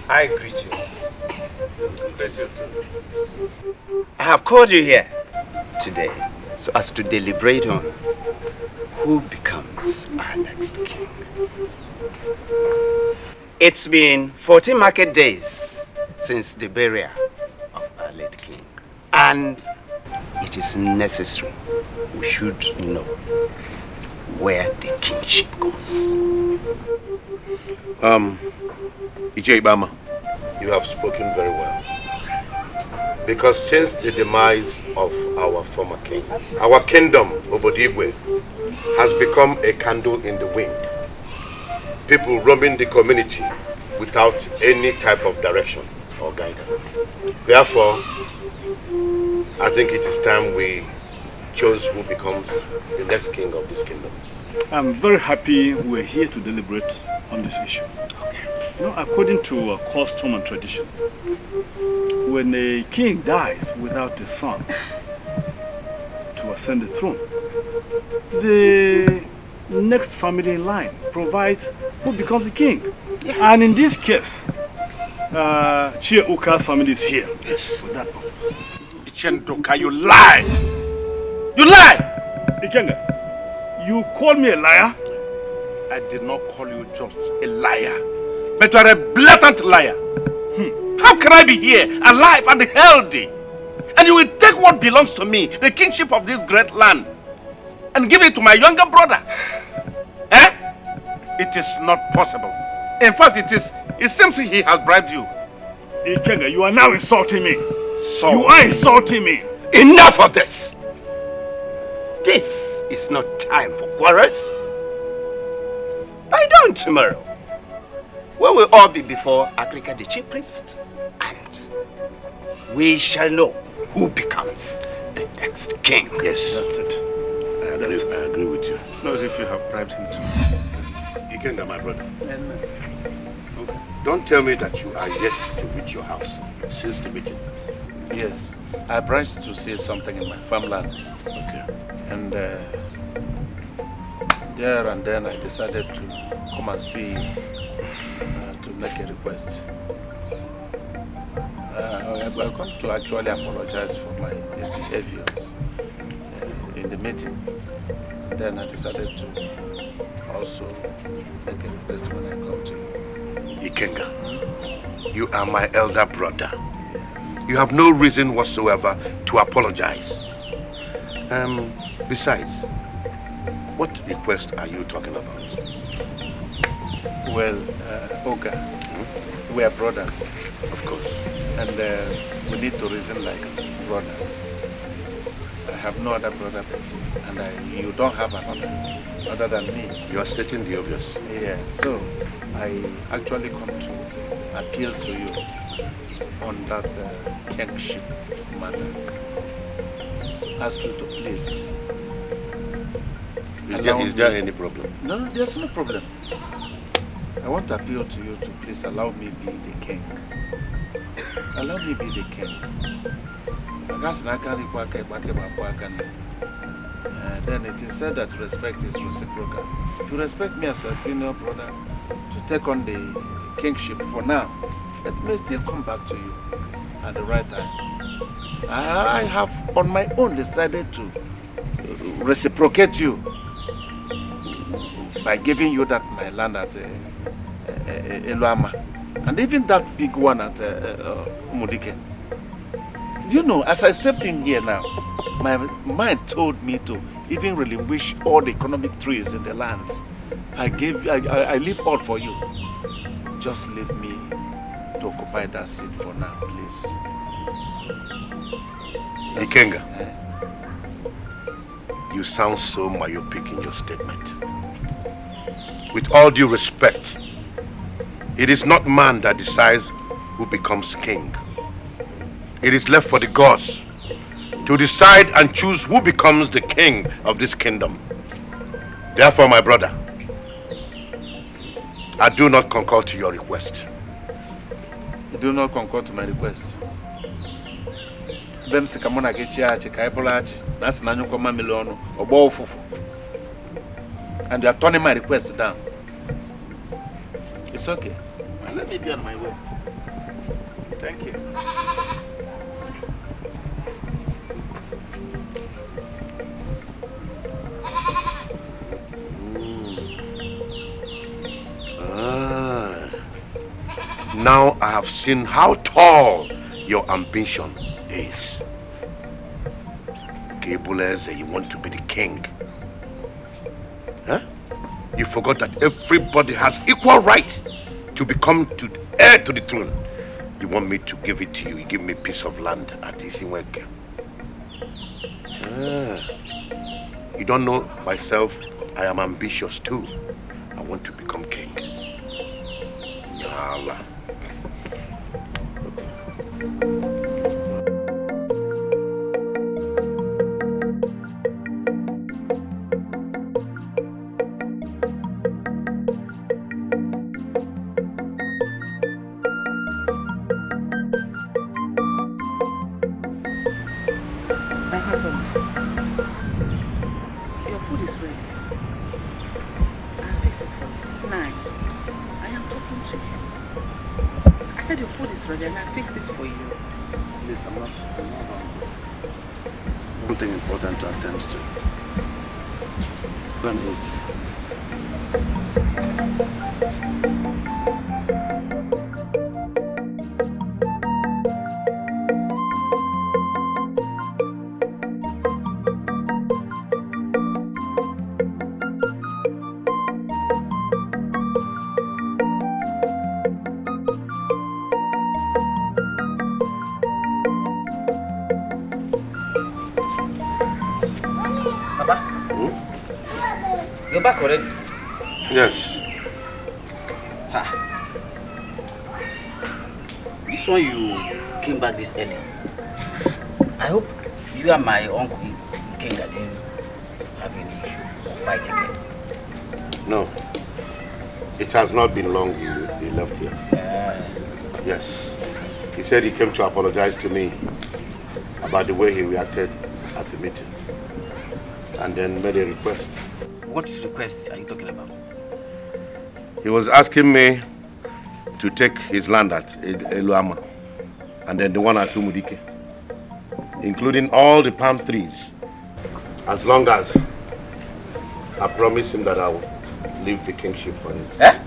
I greet you. Greet you too. I have called you here today so as to deliberate on who becomes our next king. It's been 14 market days since the burial of our late king, and it is necessary we should know where the kingship goes. Ijebama, you have spoken very well. Because since the demise of our former king, our kingdom, Obodibwe, has become a candle in the wind. People roaming the community without any type of direction or guidance. Therefore, I think it is time we chose who becomes the next king of this kingdom. I'm very happy we're here to deliberate on this issue. Okay. You know, according to custom and tradition, when a king dies without a son to ascend the throne, the next family in line provides who becomes the king. Yeah. And in this case, Chia Oka's family is here for that purpose. Ichendoka, you lie! You lie! Ikenga, you call me a liar? I did not call you just a liar, but you are a blatant liar. How can I be here, alive and healthy, and you will take what belongs to me, the kingship of this great land, and give it to my younger brother? Eh? It is not possible. In fact, it seems he has bribed you. Ikenga, you are now insulting me. So you are insulting me. Enough of this! This is not time for quarrels. By dawn tomorrow, we will all be before Agrika the chief priest, and we shall know who becomes the next king. Yes, That's it. I agree with you. Not as if you have bribed him too. Ikenga, my brother. Don't tell me that you are yet to reach your house since the meeting. Yes, I branched to see something in my farmland. Okay. And there and then I decided to come and see to make a request. I've come to actually apologize for my misbehaviors in the meeting. And then I decided to also make a request when I come to you. Ikenga, you are my elder brother. You have no reason whatsoever to apologize. Besides, what request are you talking about? Well, Oga, we are brothers. Of course. And we need to reason like brothers. I have no other brother but you, and you don't have another other than me. You are stating the obvious. Yeah, so I actually come to appeal to you on that kingship matter. Ask you to please. Is there any problem? No, there's no problem. I want to appeal to you to please allow me be the king. Allow me be the king. Then it is said that respect is reciprocal. To respect me as a senior brother, to take on the kingship for now, it may still come back to you at the right time. I have on my own decided to reciprocate you by giving you that my land at Eluama, and even that big one at Dikeh. You know, as I stepped in here now, my mind told me to even relinquish all the economic trees in the lands. I leave all for you. Just leave me to occupy that seat for now, please. Ikenga, you sound so myopic in your statement. With all due respect, it is not man that decides who becomes king. It is left for the gods to decide and choose who becomes the king of this kingdom. Therefore, my brother, I do not concur to your request. You do not concur to my request? And you are turning my request down. It's okay. Let me be on my way. Thank you. Now I have seen how tall your ambition is. Gables, you want to be the king. Huh? You forgot that everybody has equal right to become heir to the throne. You want me to give it to you. You give me a piece of land at Isiweke. You don't know myself. I am ambitious too. I want to become king. Yalla. Something important to attend to. Go and eat. You're back already? Yes. This one you came back this early. I hope you and my uncle King didn't have any issue or fight again. No. It has not been long he left here. Yes. He said he came to apologize to me about the way he reacted at the meeting. And then made a request. What request are you talking about? He was asking me to take his land at Eluama and then the one at Dikeh, including all the palm trees, as long as I promise him that I will leave the kingship for him. Eh?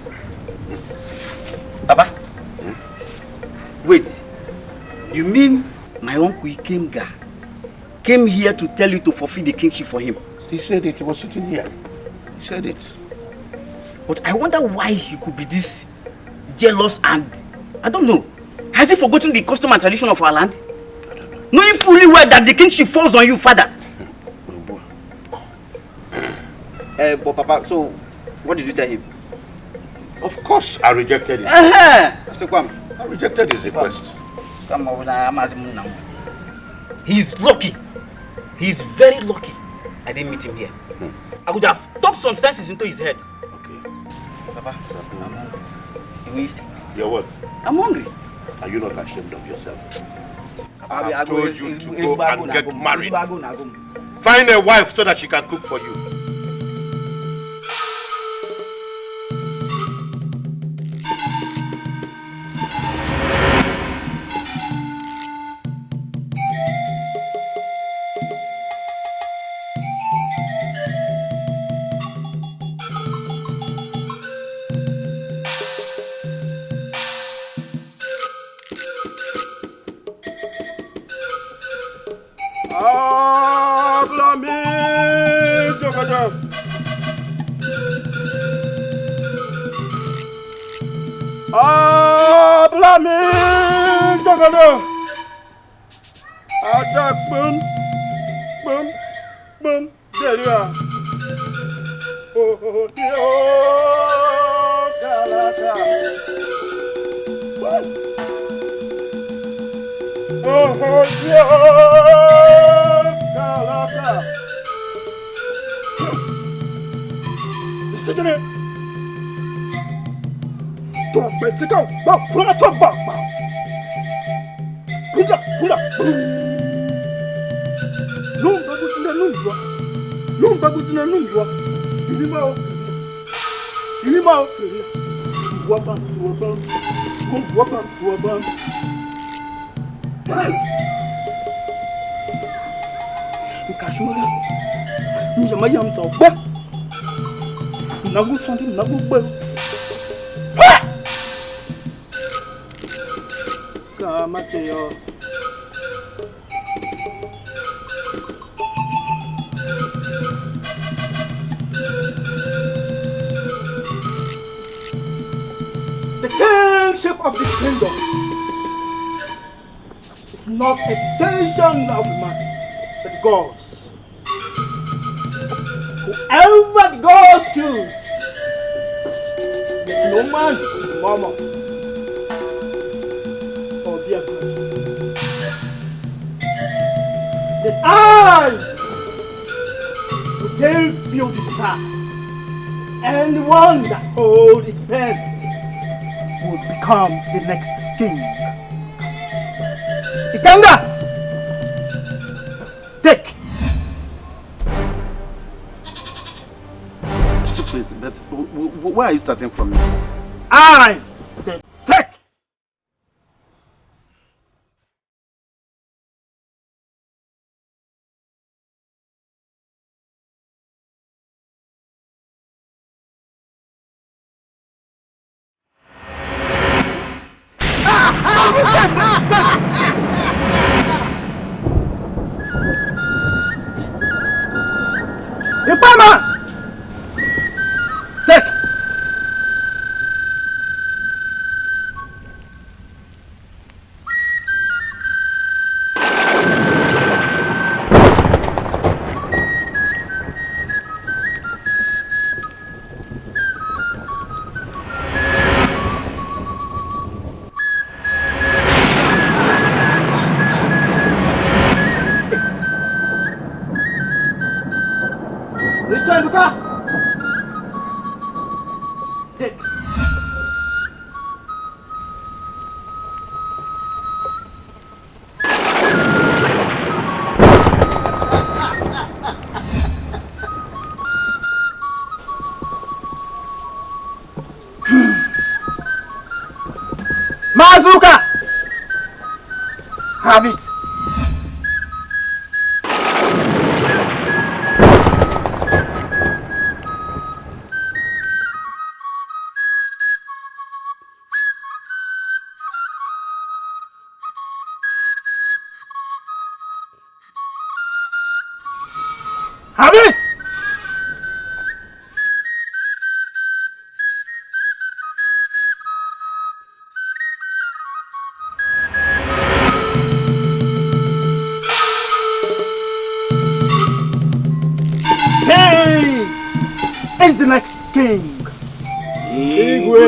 Papa? Wait, you mean my uncle Ikenga came here to tell you to forfeit the kingship for him? He said it. He was sitting here. He said it. But I wonder why he could be this jealous and... I don't know. Has he forgotten the custom and tradition of our land? I don't know. Knowing fully well that the kingship falls on you, father. But Papa, so what did you tell him? Of course, I rejected it. I rejected his request. He's lucky. He's very lucky I didn't meet him here. I would have talked some senses into his head. Okay. Papa, I'm hungry. You missed? You're what? I'm hungry. Are you not ashamed of yourself? I told you to go and get married. Find a wife so that she can cook for you. Kashmira, Yamayam so bad. Nagu something, Nagu bad. Kamateo. The kingship of the kingdom is not a extension of man, but God's. Whoever goes to, there's no man, mama, or dear God. The eyes will tell you the star, and the one that holds its pen will become the next king. Ikanga! Take! Please, but where are you starting from? I said take! Impama! Take! Return to God! Take! Mazuka! Have it! Have it! Hey! Is the next king. Igwe!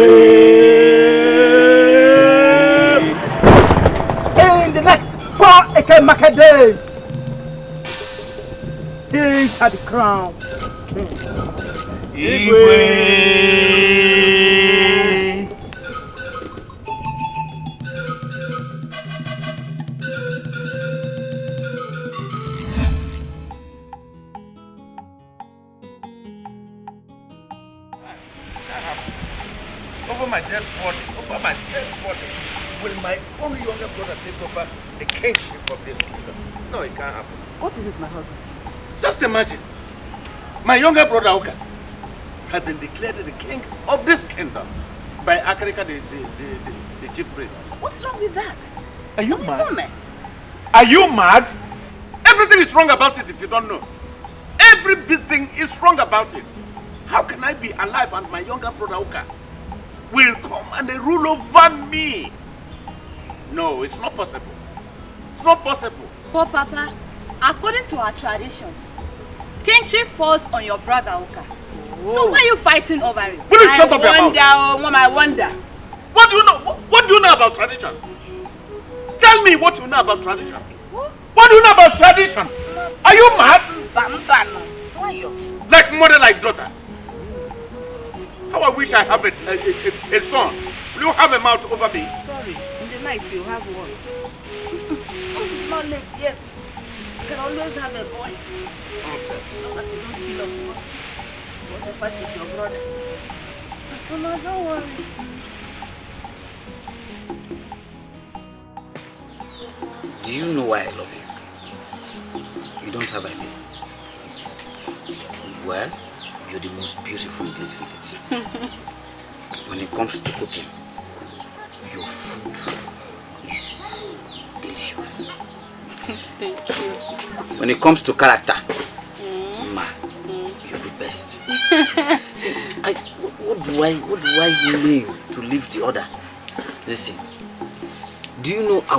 In the next 4 market days. He had the crown king. Igwe! Over my dead body, will my own younger brother take over the kingship of this kingdom? No, it can't happen. What is it, my husband? Just imagine, my younger brother Oka has been declared the king of this kingdom by Akarika, the chief priest. What's wrong with that? Are you mad? Are you mad? Everything is wrong about it if you don't know. Everything is wrong about it. How can I be alive and my younger brother Oka will come and rule over me? No, it's not possible. It's not possible. Poor Papa, according to our tradition, kingship falls on your brother Oka. Oh. So why are you fighting over it? Will you shut up your mouth? I wonder. What do you know? What do you know about tradition? Tell me what you know about tradition. What do you know about tradition? Are you mad? Like mother, like daughter. How I wish I have a son. Will you have a mouth over me? Sorry, in the night you have one. It's not late yet. You can always have a boy. Nonsense. No matter don't kill us. You want to fight with your brother. So now don't worry. Do you know why I love you? You don't have idea. Well, you're the most beautiful in this village. When it comes to cooking, your food is delicious. Thank you. When it comes to character, Ma, you're the best. See, what do I mean to leave the other? Listen, do you know I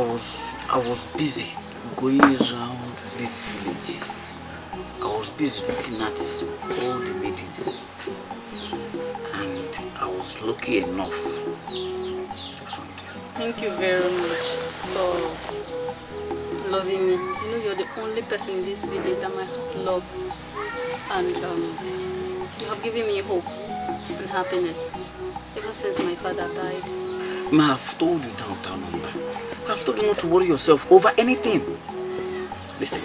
was busy going around this village. I was busy looking at all the meetings, and I was lucky enough to find you. Thank you very much for loving me. You know, you're the only person in this village that my heart loves, and you have given me hope and happiness ever since my father died. Ma, I've told you downtown number. I've told you not to worry yourself over anything. Listen,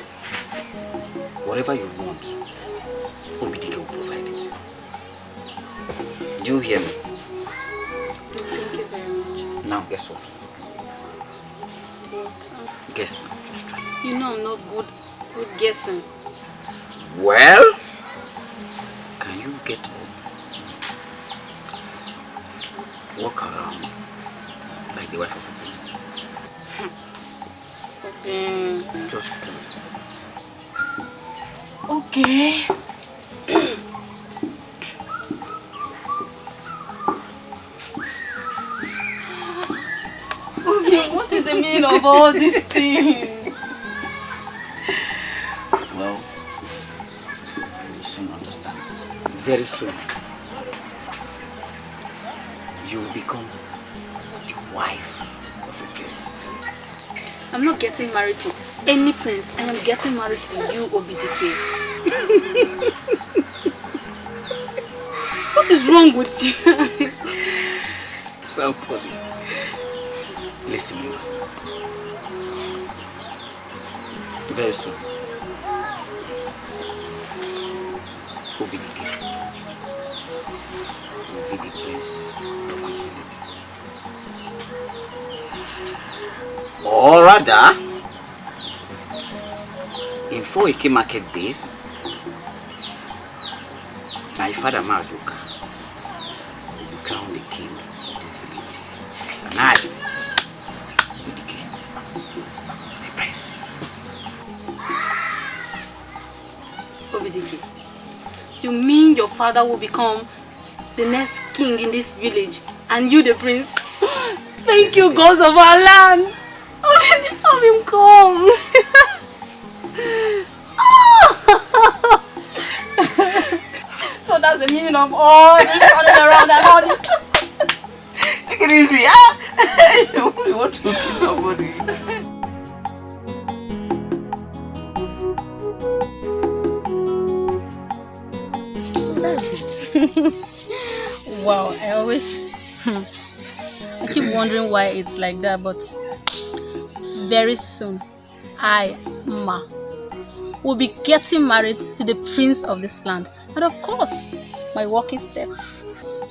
whatever you want, Dikeh will provide. Do you hear me? Thank you very much. Now guess what? What? Guess now, just try. You know I'm not good guessing. Well, can you get up, walk around like the wife of a prince? Okay. Just do it. Okay. Okay, what is the meaning of all these things? Well, you will soon understand. Very soon, you will become the wife of a prince. I'm not getting married to any prince. I am getting married to you, Dikeh. What is wrong with you? So funny. Listen, Mima. Very soon, Dikeh will be the prince of this village. Or rather, in 4 Eke market days, my father Mazuka will be crowned the king of this village. And I, Dikeh, the prince. Dikeh, you mean your father will become the next king in this village and you the prince? Thank you, gods of our land. Have him come. So that's the meaning of all this running around and all this. Take it easy, huh? You want to kill somebody? So that's it. Wow, I keep wondering why it's like that, but very soon, I, Ma, will be getting married to the prince of this land. And of course, my walking steps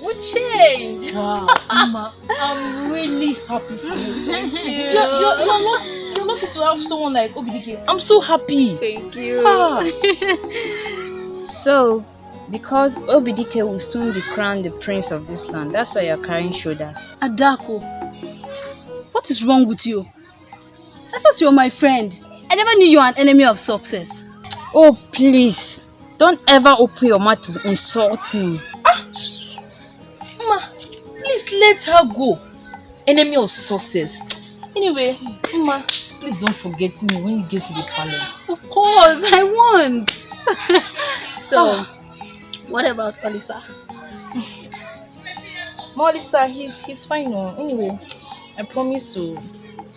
will change. Wow, Ma, I'm really happy for you. Thank you. You're lucky to have someone like Dikeh. I'm so happy. Thank you. So, because Dikeh will soon be crowned the prince of this land, that's why you're carrying shoulders. Adako, what is wrong with you? I thought you were my friend. I never knew you were an enemy of success. Oh, please. Don't ever open your mouth to insult me. Ma, please let her go. Enemy of success. Anyway, Ma, please don't forget me when you get to the palace. Of course, I won't. So, what about Olisa? Olisa, he's fine now. Anyway, I promise to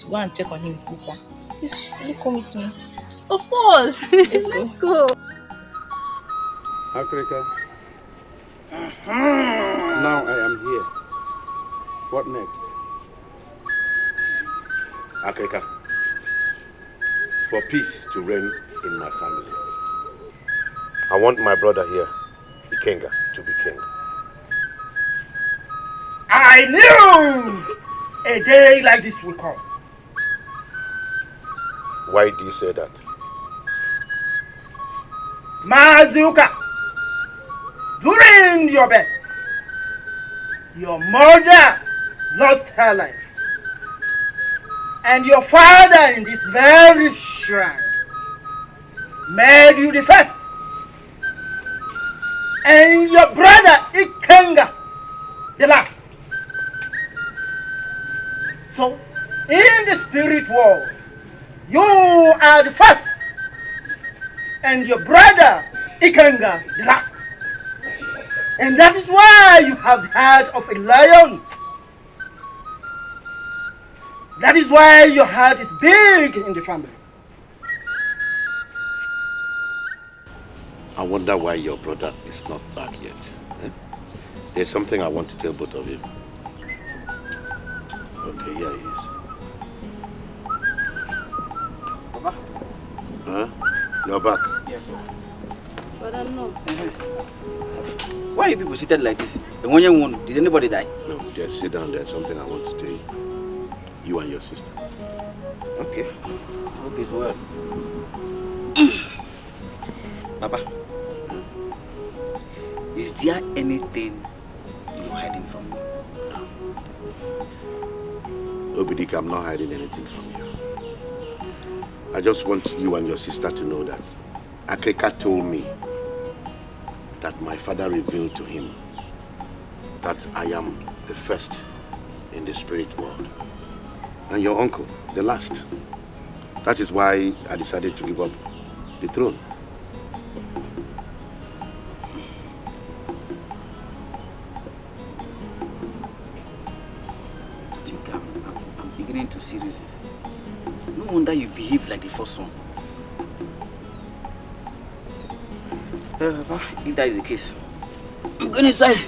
go and check on him later. Please, will you come with me? Of course. Let's go. Africa. Now I am here. What next? Africa, for peace to reign in my family, I want my brother here, Ikenga, to be king. I knew a day like this will come. Why do you say that? Mazuka, during your birth, your mother lost her life. And your father in this very shrine made you the first. And your brother Ikenga the last. So, in the spirit world, you are the first. And your brother Ikenga the last. And that is why you have the heart of a lion. That is why your heart is big in the family. I wonder why your brother is not back yet. Eh? There's something I want to tell both of you. Okay, here he is. Papa? Huh? You're back? Yes, sir. But I don't know. Why are you people seated like this? And when you won, did anybody die? No, just sit down. There's something I want to tell you. You and your sister. Okay. Hope it's well. Papa, is there anything you're hiding from me? No, Dikeh, I'm not hiding anything from you. I just want you and your sister to know that Akeka told me that my father revealed to him that I am the first in the spirit world. And your uncle, the last. That is why I decided to give up the throne. I think I'm beginning to see reasons. No wonder you behave like the first son. Papa, if that is the case, I'm going inside.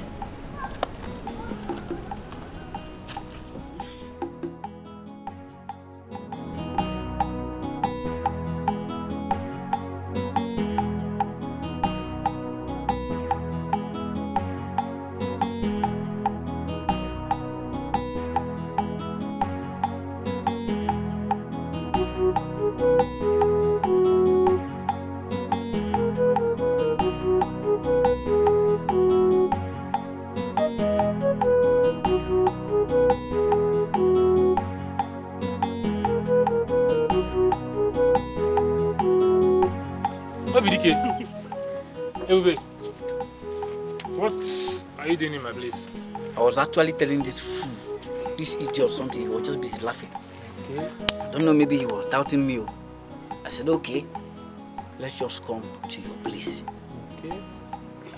What are you doing in my place? I was actually telling this fool, this idiot something, he was just busy laughing. Okay. I don't know, maybe he was doubting me. I said, okay, let's just come to your place. Okay.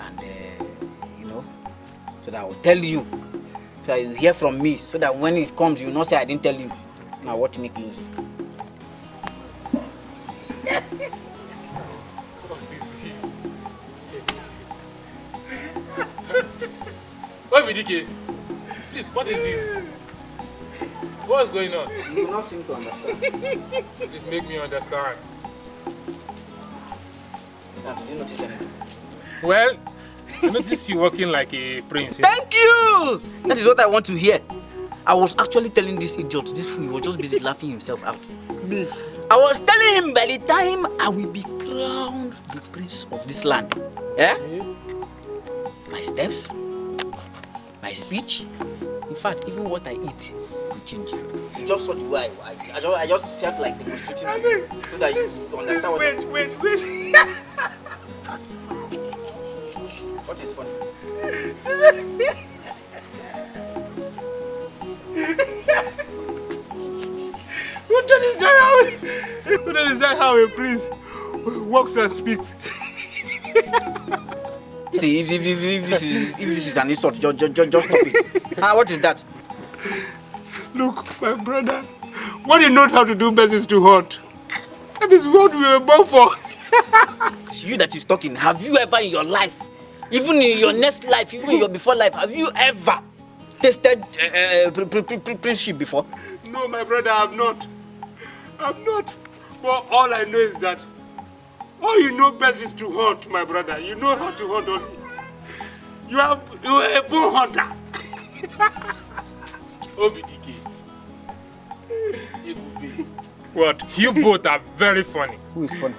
And, you know, so that I will tell you, so that you hear from me, so that when it comes, you will not say I didn't tell you. Now watch me close. Dikeh, please, what is this? What's going on? You will not seem to understand. Please make me understand. Now, did you notice anything? Well, I noticed you walking like a prince. Thank you! That is what I want to hear. I was actually telling this idiot, this fool, he was just busy laughing himself out. Me? I was telling him by the time I will be crowned the prince of this land. Yeah? My steps, my speech, in fact, even what I eat will change. You just saw the way I just felt like demonstrating to you so that you understand what Wait. What is funny? What is that how a prince walks and speaks? See, if this is an insult, just stop it. What is that? Look, my brother, what you know how to do best is to hunt. That is what we were born for. It's you that is talking. Have you ever in your life, even in your next life, even in your before life, have you ever tasted princeship before? No, my brother, I have not. But all I know is that all you know best is to hunt, my brother. You know how to hunt only. You are a born hunter. Dikeh. What? You both are very funny. Who is funny?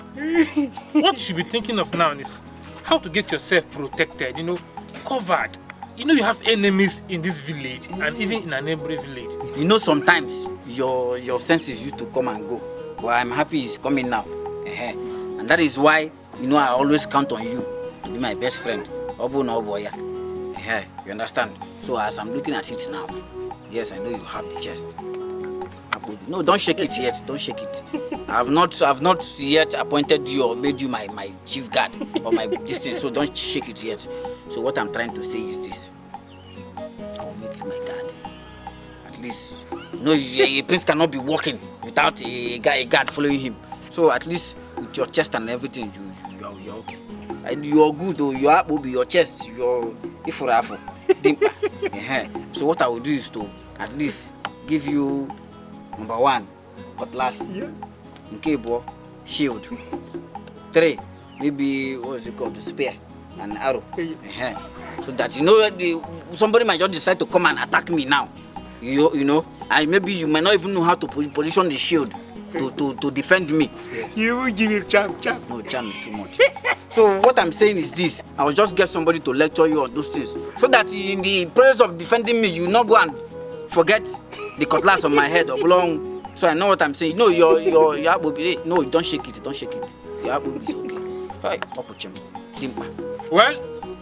What you should be thinking of now is how to get yourself protected, covered. You have enemies in this village and even in a neighboring village. Sometimes your senses used to come and go. But I'm happy he's coming now. And that is why, I always count on you to be my best friend. Obo no boya. You understand? So as I'm looking at it now, yes, I know you have the chest. No, don't shake it yet. Don't shake it. I've not yet appointed you or made you my chief guard or my distance. So don't shake it yet. So what I'm trying to say is this: I'll make you my guard. At least, a prince cannot be walking without a guard following him. So at least with your chest and everything, you're okay. And you're good though. You are your chest. You're ifurafu. So what I will do is to at least give you number 1, cutlass. Nkebo, shield. 3, maybe what is it called? The spear and arrow. So that somebody might just decide to come and attack me now. And maybe you might not even know how to position the shield to defend me. You will give him charm. No, charm is too much. So what I'm saying is this: I will just get somebody to lecture you on those things, so that in the process of defending me, you will not go and forget the cutlass on my head or belong. So I know what I'm saying. No, your no, don't shake it. Don't shake it. Your apple is okay. Hey, Well,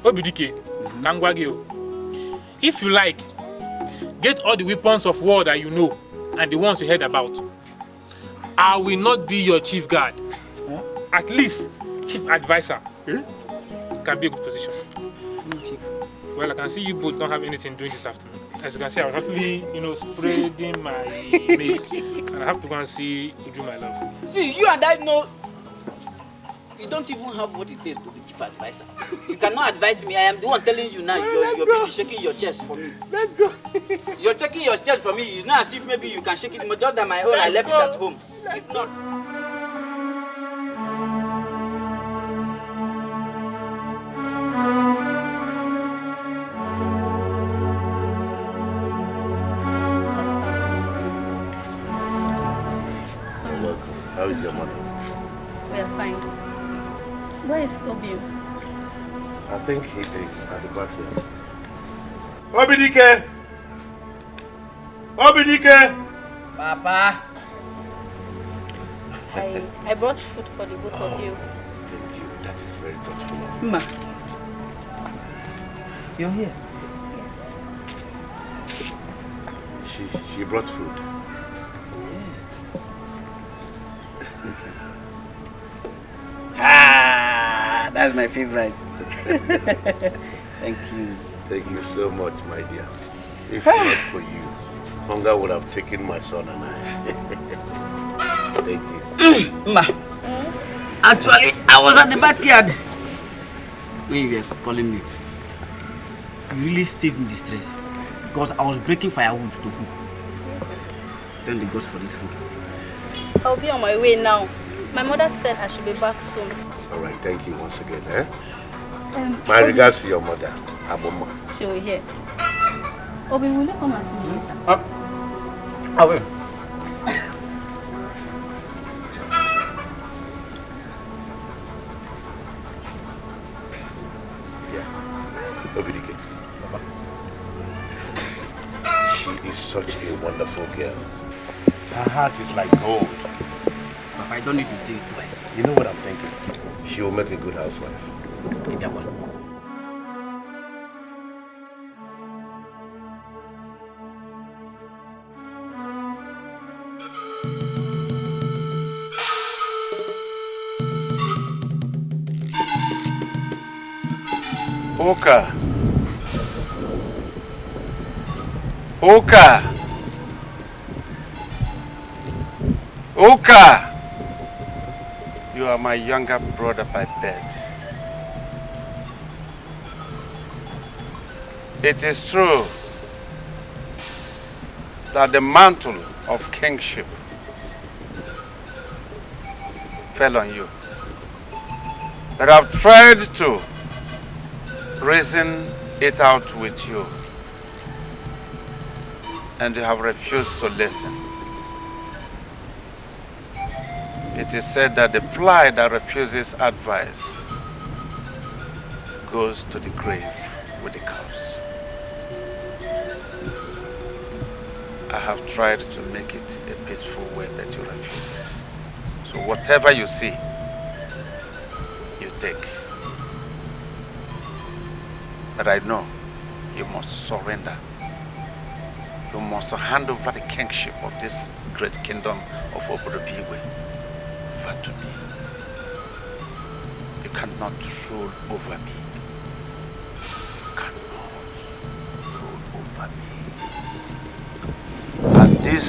Obidike, Kangwagio, if you like, get all the weapons of war that you know and the ones you heard about. I will not be your chief guard. At least chief advisor. Can be a good position. Well, I can see you both don't have anything doing this afternoon. As you can see, I was actually, spreading my mace. And I have to go and see Uju, my love. See, you and I know you don't even have what it takes to be chief advisor. You cannot advise me. I am the one telling you now. You're busy shaking your chest for me. Let's go. You're checking your chest for me. It's not as if maybe you can shake it more than my own. I left it at home. If not. How is your mother? We are fine. Where is Obi? I think he is at the back here. Obidike! Papa! I brought food for the both of you. Thank you. That is very thoughtful. Ma. You're here? Yes. She brought food. That's my favorite. Thank you. Thank you so much, my dear. If not for you, hunger would have taken my son and I. Thank you. Ma. Actually, I was at the backyard when you were calling me. You really stayed in distress because I was breaking firewood to cook. Thank the gods for this food. I'll be on my way now. My mother said I should be back soon. All right, thank you once again. My regards to your mother, Aboma. She will hear. Obi, will you come and see me later? I will. Yeah. Obidike. She is such a wonderful girl. Her heart is like gold. Papa, I don't need to say it twice. You know what I'm thinking? She will make a good housewife. Maybe I will. Oka. Oka. Oka. You are my younger brother by birth. It is true that the mantle of kingship fell on you. But I've tried to reason it out with you, and you have refused to listen. It is said that the fly that refuses advice goes to the grave with the corpse. I have tried to make it a peaceful way that you refuse it. So whatever you see, you take. But I know you must surrender. You must hand over the kingship of this great kingdom of Obodobiwe to me. You cannot rule over me. You cannot rule over me. And this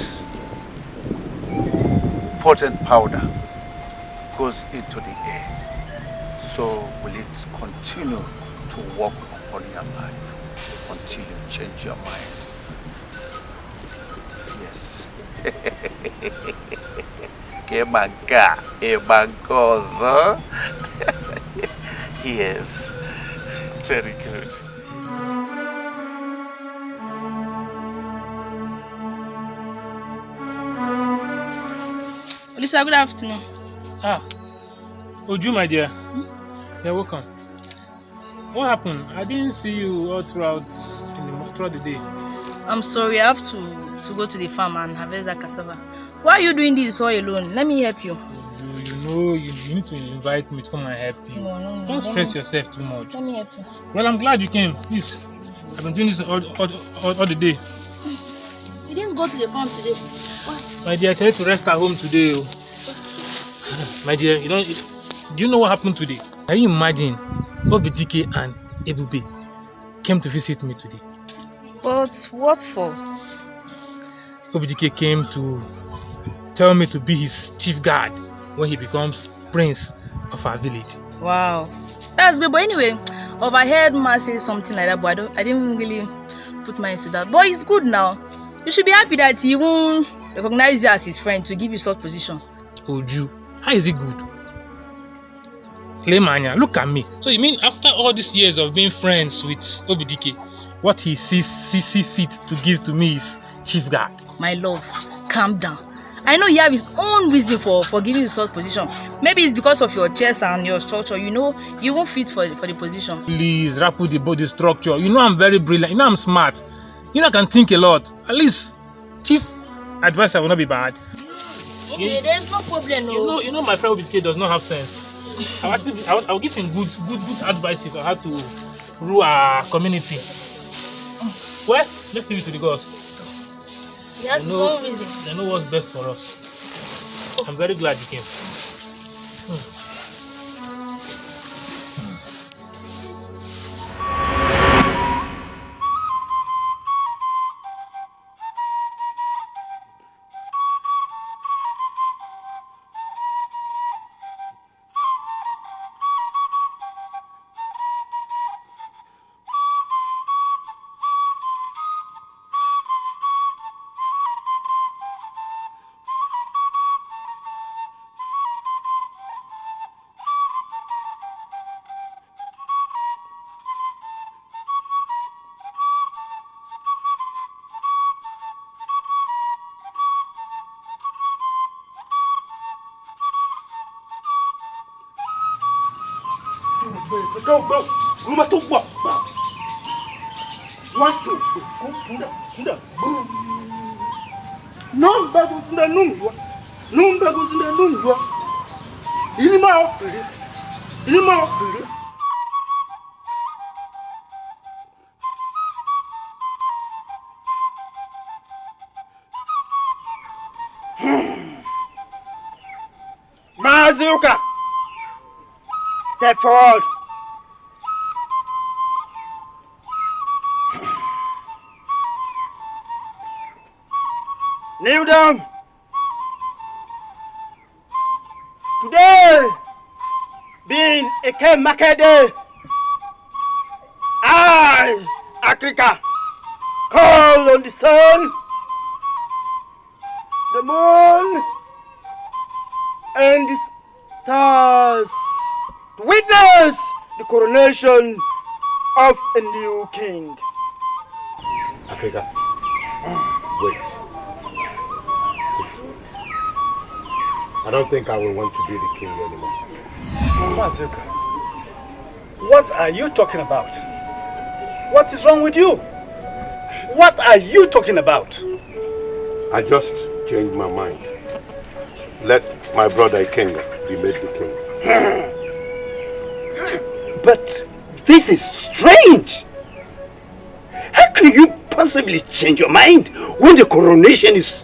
potent powder goes into the air. So will it continue to work upon your life until you change your mind. Yes. Kemanga, Ebangozo. Yes. Very good. Lisa, good afternoon. Oju, my dear. You're welcome. What happened? I didn't see you all throughout the day. I'm sorry, I have to go to the farm and harvest that cassava. Why are you doing this all alone? Let me help you. You know, you need to invite me to come and help you. No. Don't stress yourself too much. Let me help you. Well, I'm glad you came. Please, I've been doing this all the day. You didn't go to the farm today. Why? My dear, I tried to rest at home today. My dear, do you know what happened today? Can you imagine Dikeh and Ebube came to visit me today? But what for? Dikeh came to tell me to be his chief guard when he becomes prince of our village. Wow, that's good. But anyway, overheard Ma say something like that, but I didn't really put my into that. But it's good now. You should be happy that he won't recognize you as his friend to give you such position. Oju, how is it good? Lemanya, look at me. So you mean after all these years of being friends with Dikeh, what he sees fit to give to me is chief guard? My love, calm down. I know he have his own reason for giving you such position. Maybe it's because of your chest and your structure. You know, you won't fit for the position. Please, wrap with the body structure. You know I'm very brilliant. You know I'm smart. You know I can think a lot. At least, chief advisor will not be bad. Okay, there's no problem. No. You know my friend Dikeh does not have sense. I'll give him good advices on how to rule our community. Well, let's leave it to the gods. That's no reason. They know what's best for us. I'm very glad you came. Go, rumah tu buat. Waktu, kuda, boom. Non bagus sudah nunggu. Ini mau pilih. Mazuka, step forward. Kneel down. Today, being a Eke Market Day, I, Africa, call on the sun, the moon, and the stars to witness the coronation of a new king. Africa, wait. I don't think I will want to be the king anymore. Mazuka, what are you talking about? What is wrong with you? What are you talking about? I just changed my mind. Let my brother Ikenga be made the king. But this is strange. How can you possibly change your mind when the coronation is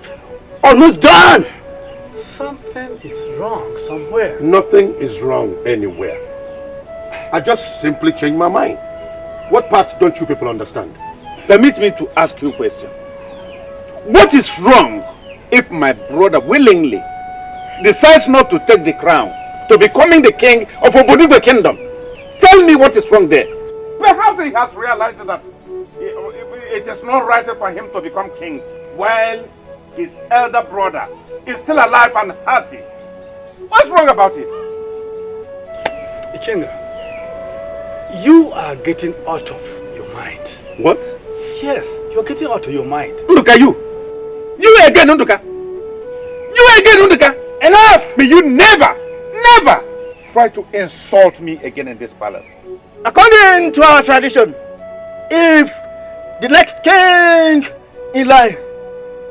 almost done? Something is wrong somewhere. Nothing is wrong anywhere. I just simply changed my mind. What part don't you people understand? Permit me to ask you a question. What is wrong if my brother willingly decides not to take the crown to becoming the king of Obodigwe kingdom? Tell me what is wrong there. Perhaps he has realized that it is not right for him to become king while his elder brother is still alive and healthy. What's wrong about it? Ikenga, you are getting out of your mind. What? Yes, you're getting out of your mind. Nduka, you again, Nduka. You again, Nduka. Enough! May you never try to insult me again in this palace. According to our tradition, if the next king in line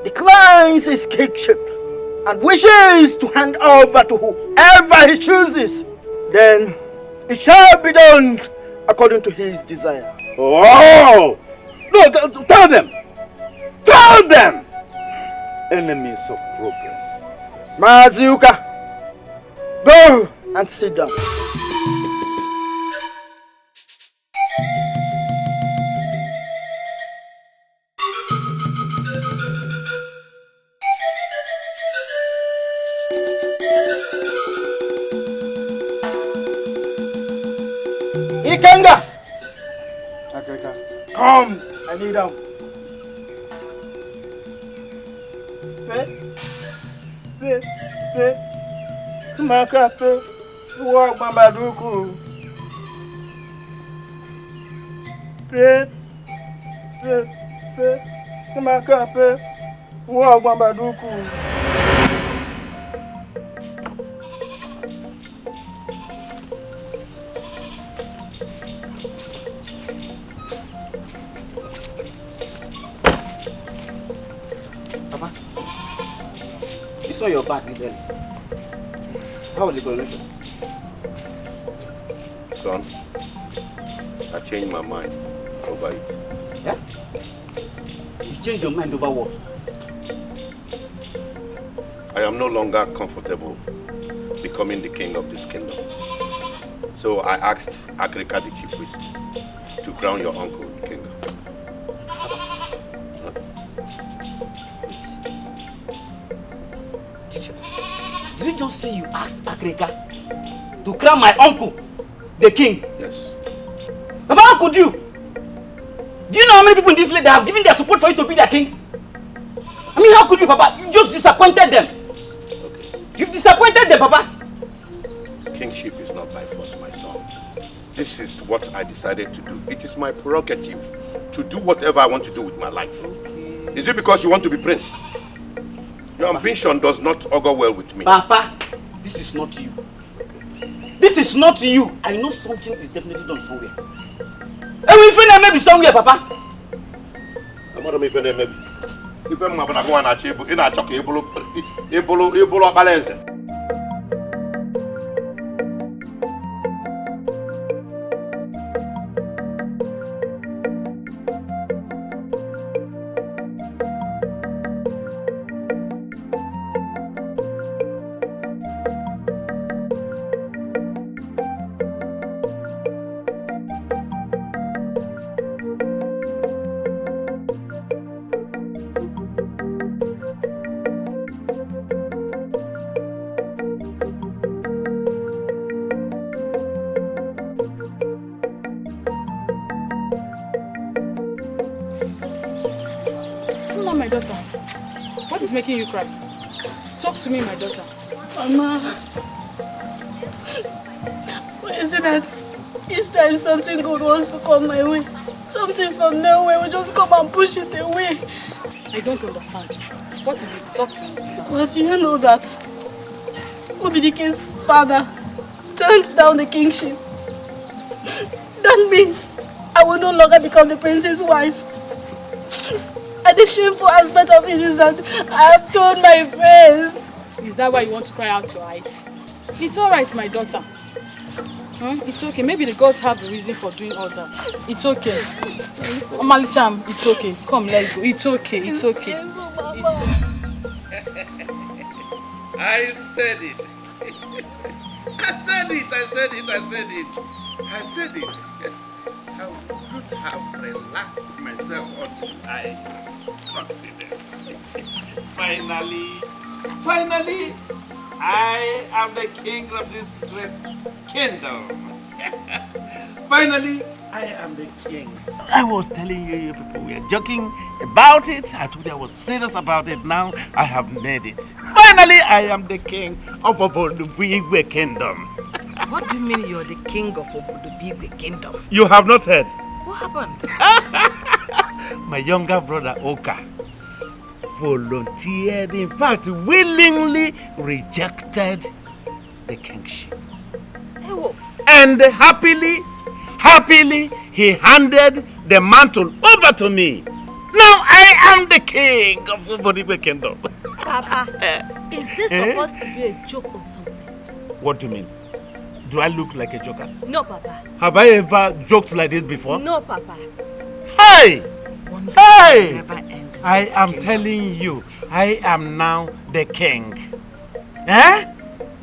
declines his kingship and wishes to hand over to whoever he chooses, then it shall be done according to his desire. Oh! No, tell them! Tell them! Enemies of progress. Mazuka, go and sit down. Ikenga! Come, I need down. Makape, walk Mabaduku. Makape, walk Mabaduku. Papa, it's not your bad, this early. How was the coronation? Son, I changed my mind over it. Yeah? You changed your mind over what? I am no longer comfortable becoming the king of this kingdom. So I asked Akrika, the chief priest, to crown your uncle the king. Did you just say you asked Akrika to crown my uncle, the king? Yes. But how could you? Do you know how many people in this land have given their support for you to be their king? I mean, how could you, Papa? You just disappointed them. Okay. You've disappointed them, Papa. Kingship is not by force, my son. This is what I decided to do. It is my prerogative to do whatever I want to do with my life. Okay. Is it because you want to be prince? Your ambition does not augur well with me. Papa, this is not you. This is not you. I know something is definitely done somewhere. And we find maybe somewhere, Papa. I'm not even maybe. If I'm not going to achieve, in a chock, able balance. Making you cry. Talk to me, my daughter. Mama, why is it that each time something good wants to come my way, something from nowhere will just come and push it away? I don't understand. What is it? Talk to me. But you know that Obidike's father turned down the kingship. That means I will no longer become the prince's wife. And the shameful aspect of it is that I have told my friends. Is that why you want to cry out your eyes? It's alright, my daughter. It's okay. Maybe the gods have a reason for doing all that. It's okay. Omalicham, it's okay. Come, let's go. It's okay. It's okay. It's okay. I said it. I said it. I said it. I said it. I said it. I would have relaxed myself until I succeeded. Finally, I am the king of this great kingdom. Finally, I am the king. I was telling you people were joking about it. I told you I was serious about it. Now I have made it. Finally, I am the king of Obodubigwe Kingdom. What do you mean you're the king of Obodubigwe Kingdom? You have not heard. What happened? My younger brother Oka volunteered, in fact, willingly rejected the kingship. And happily, he handed the mantle over to me. Now I am the king of Obodibwe Kingdom. Papa, is this supposed to be a joke or something? What do you mean? Do I look like a joker? No, Papa. Have I ever joked like this before? No, Papa. Hey! Hey! I am telling you, I am now the king. Eh?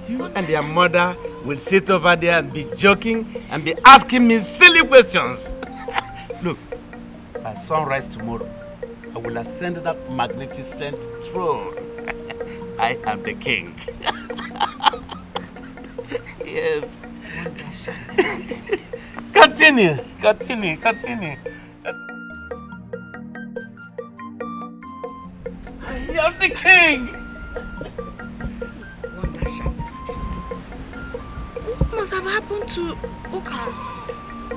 You and your mother will sit over there and be joking and be asking me silly questions. Look, by sunrise tomorrow, I will ascend that magnificent throne. I am the king. Yes. Continue. I am the king. What must have happened to Oka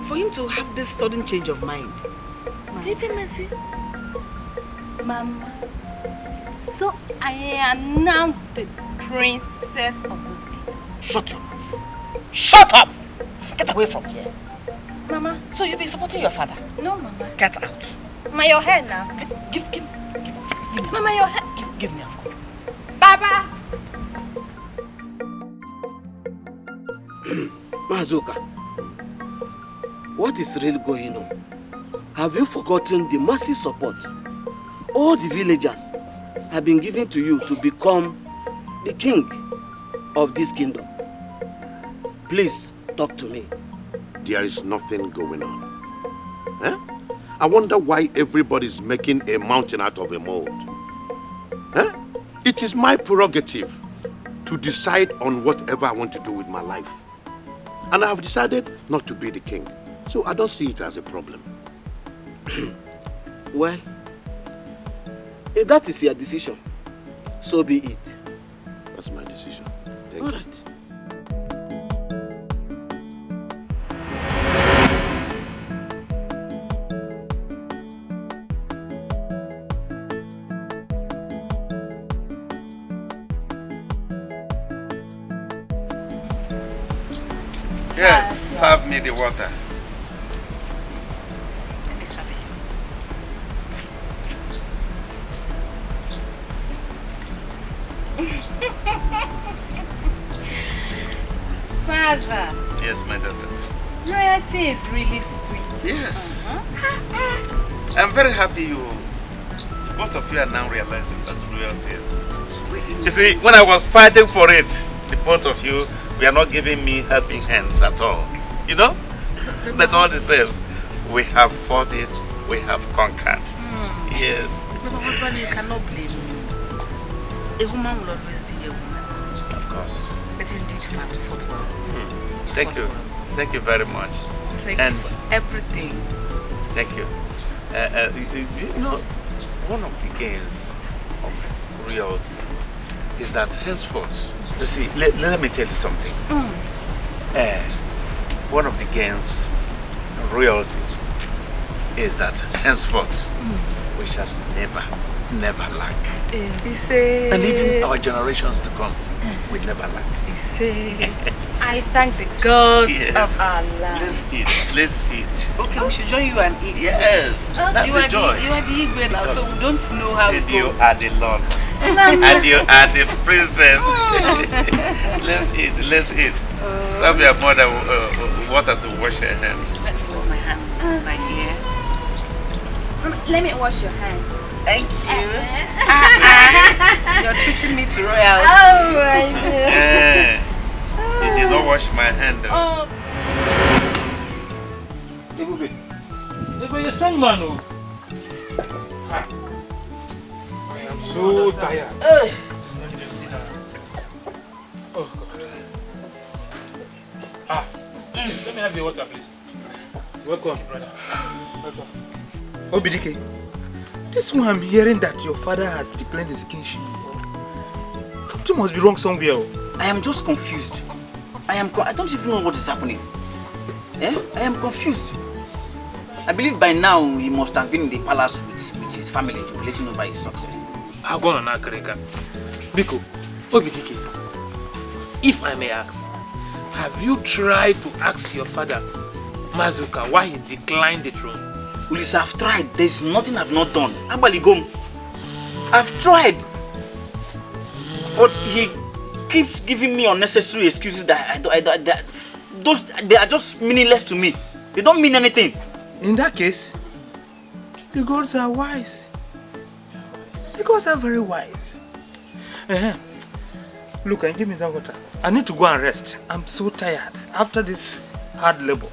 for him to have this sudden change of mind? Mercy. Mama, so I am now the princess of this kingdom. Shut your mouth. Shut up! Get away from here. Mama. So you've been supporting your father? No, Mama. Get out. Mama, your head now. Give Mama, your head. Give me a phone. Baba! Mazuka, what is really going on? Have you forgotten the massive support all the villagers have been giving to you to become the king of this kingdom? Please talk to me. There is nothing going on. Eh? I wonder why everybody's making a mountain out of a mold. Eh? It is my prerogative to decide on whatever I want to do with my life. And I have decided not to be the king. So I don't see it as a problem. Well, if that is your decision, so be it. That's my decision. Thank All you. right. Yes, serve me the water. Father. Yes, my daughter. Royalty is really sweet. Yes. I'm very happy both of you are now realizing that royalty is sweet. You see, when I was fighting for it, the both of you were not giving me helping hands at all. You know? But all the same, we have fought it, we have conquered. Yes. But my husband, you cannot blame me. A woman will always be a woman. Of course. But you indeed have fought well. Thank you. Thank you very much. Thank you for everything. Thank you. You know, one of the gains of royalty is that henceforth, you see, let me tell you something. One of the gains of royalty is that henceforth we shall never lack. And even our generations to come, we never lack. I thank the God Yes. of our land. Let's eat. Okay, we should join you and eat. Yes, that's you the are joy. You are the Igwe now, so we don't know how it You goes. are the Lord. And you are the princess. Let's eat. Serve your mother water to wash her hands. Let me wash my hands, my dear. Let me wash your hand. Thank you. You're treating me to royalty. Oh my God. You did not wash my hand. Oh. You're a strong man, oh. I am so tired. Oh, God. Please, let me have your water, please. Welcome, brother. Welcome. Dikeh, this one I'm hearing that your father has declared his kingship. Something must be wrong somewhere. I am just confused. I don't even know what is happening. I am confused. I believe by now he must have been in the palace with his family jubilating over his success. I'm going to Nakreka. Biko, Dikeh, if I may ask, have you tried to ask your father, Mazuka, why he declined the throne? Ulisa, I've tried. There's nothing I've not done. Abaligom. I've tried. But he keeps giving me unnecessary excuses that they are just meaningless to me. They don't mean anything. In that case, the gods are wise. The gods are very wise. Look, give me that water. I need to go and rest. I'm so tired after this hard labor.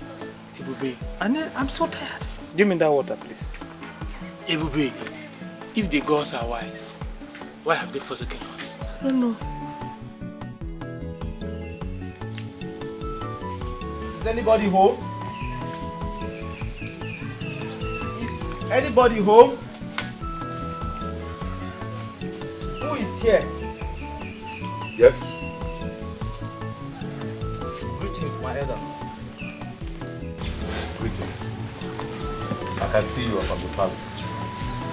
I'm so tired. Give me that water, please. Ebube, if the gods are wise, why have they forsaken us? I don't know. Is anybody home? Is anybody home? Who is here? Yes. Greetings, my elder. Greetings. I can see you are from the palace.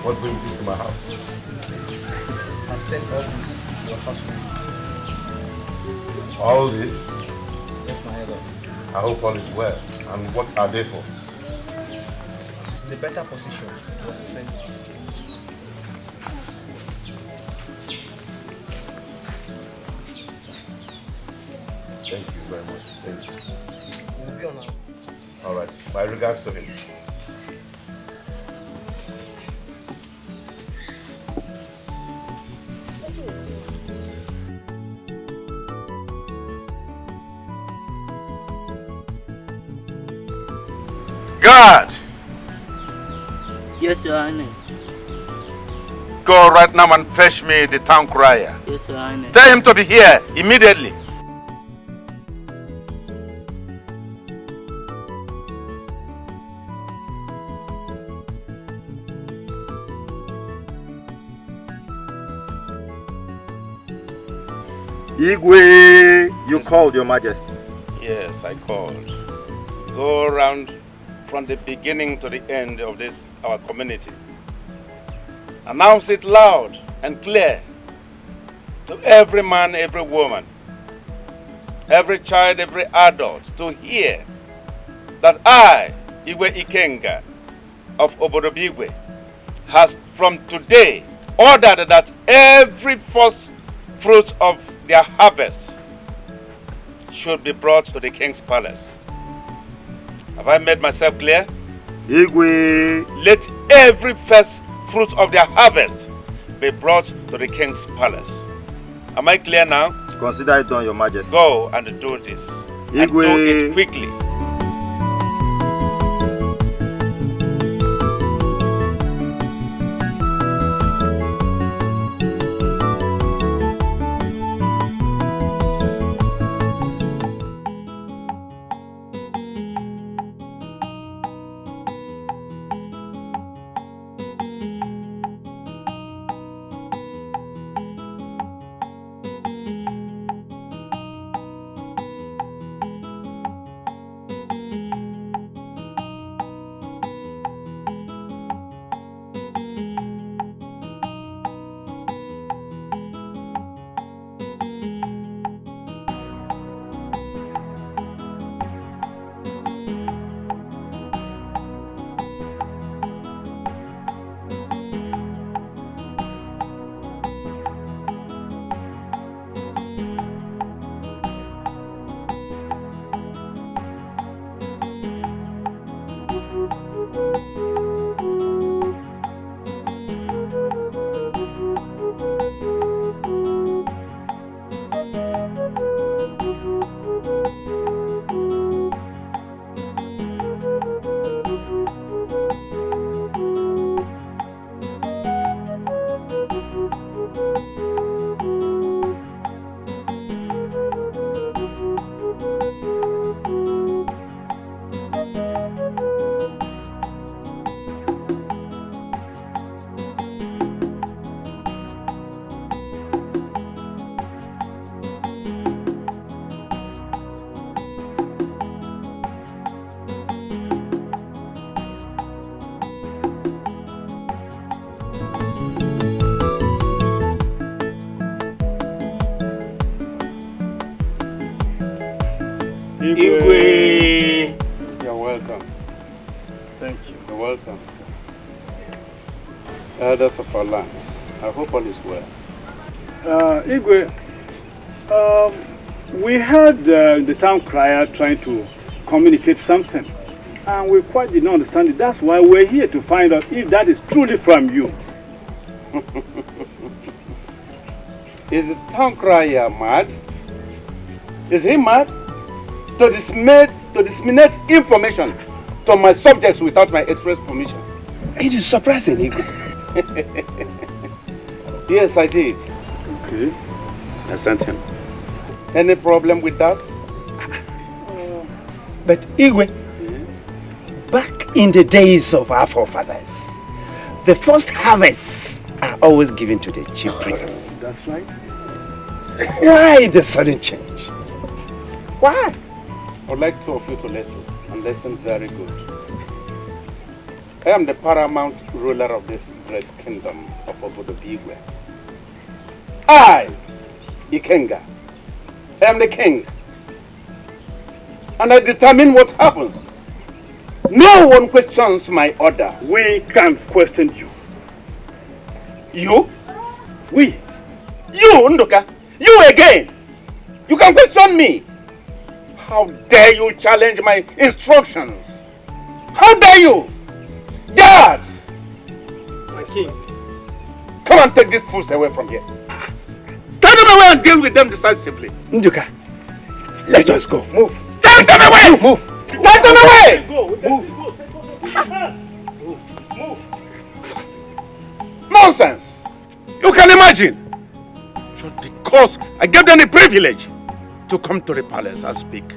What brings you to my house? I sent all this to your household. All this? Yes, my elder. I hope all is well. And what are they for? It's in a better position to explain to you. Thank you very much. Thank you. We'll be on now. All right. My regards to him. God! Yes, Your Honor. Go right now and fetch me the town crier. Yes, Your Honor. Tell him to be here immediately. Igwe, you called, Your Majesty. Yes, I called. Go around from the beginning to the end of this, our community. Announce it loud and clear to every man, every woman, every child, every adult to hear that I, Igwe Ikenga of Obodobigwe, has from today ordered that every first fruit of their harvest should be brought to the king's palace. Have I made myself clear? Igwe. Let every first fruit of their harvest be brought to the king's palace. Am I clear now? Consider it done, Your Majesty. Go and do this. Igwe. And do it quickly. Igwe. You're welcome. Thank you. You're welcome. Elders of our land, I hope all is well. Igwe, we heard the town crier trying to communicate something, and we quite did not understand it. That's why we're here to find out if that is truly from you. Is the town crier mad? Is he mad? To disseminate information to my subjects without my express permission. It is surprising, Igwe. Yes, I did. Okay. I sent him. Any problem with that? But Igwe, back in the days of our forefathers, the first harvests are always given to the chief priests. That's right. Why the sudden change? Why? I would like two of you to listen, and listen very good. I am the paramount ruler of this great kingdom of Igwe. I, Ikenga, am the king, and I determine what happens. No one questions my order. We can't question you. You? We. You, Nduka. You again. You can question me. How dare you challenge my instructions? How dare you? Guards! My king. Come and take these fools away from here. Take them away and deal with them decisively. Nduka, let us go. Move. Take them away! Move. Take them away! Move. Move. Nonsense! You can imagine. Just because I gave them the privilege to come to the palace and speak.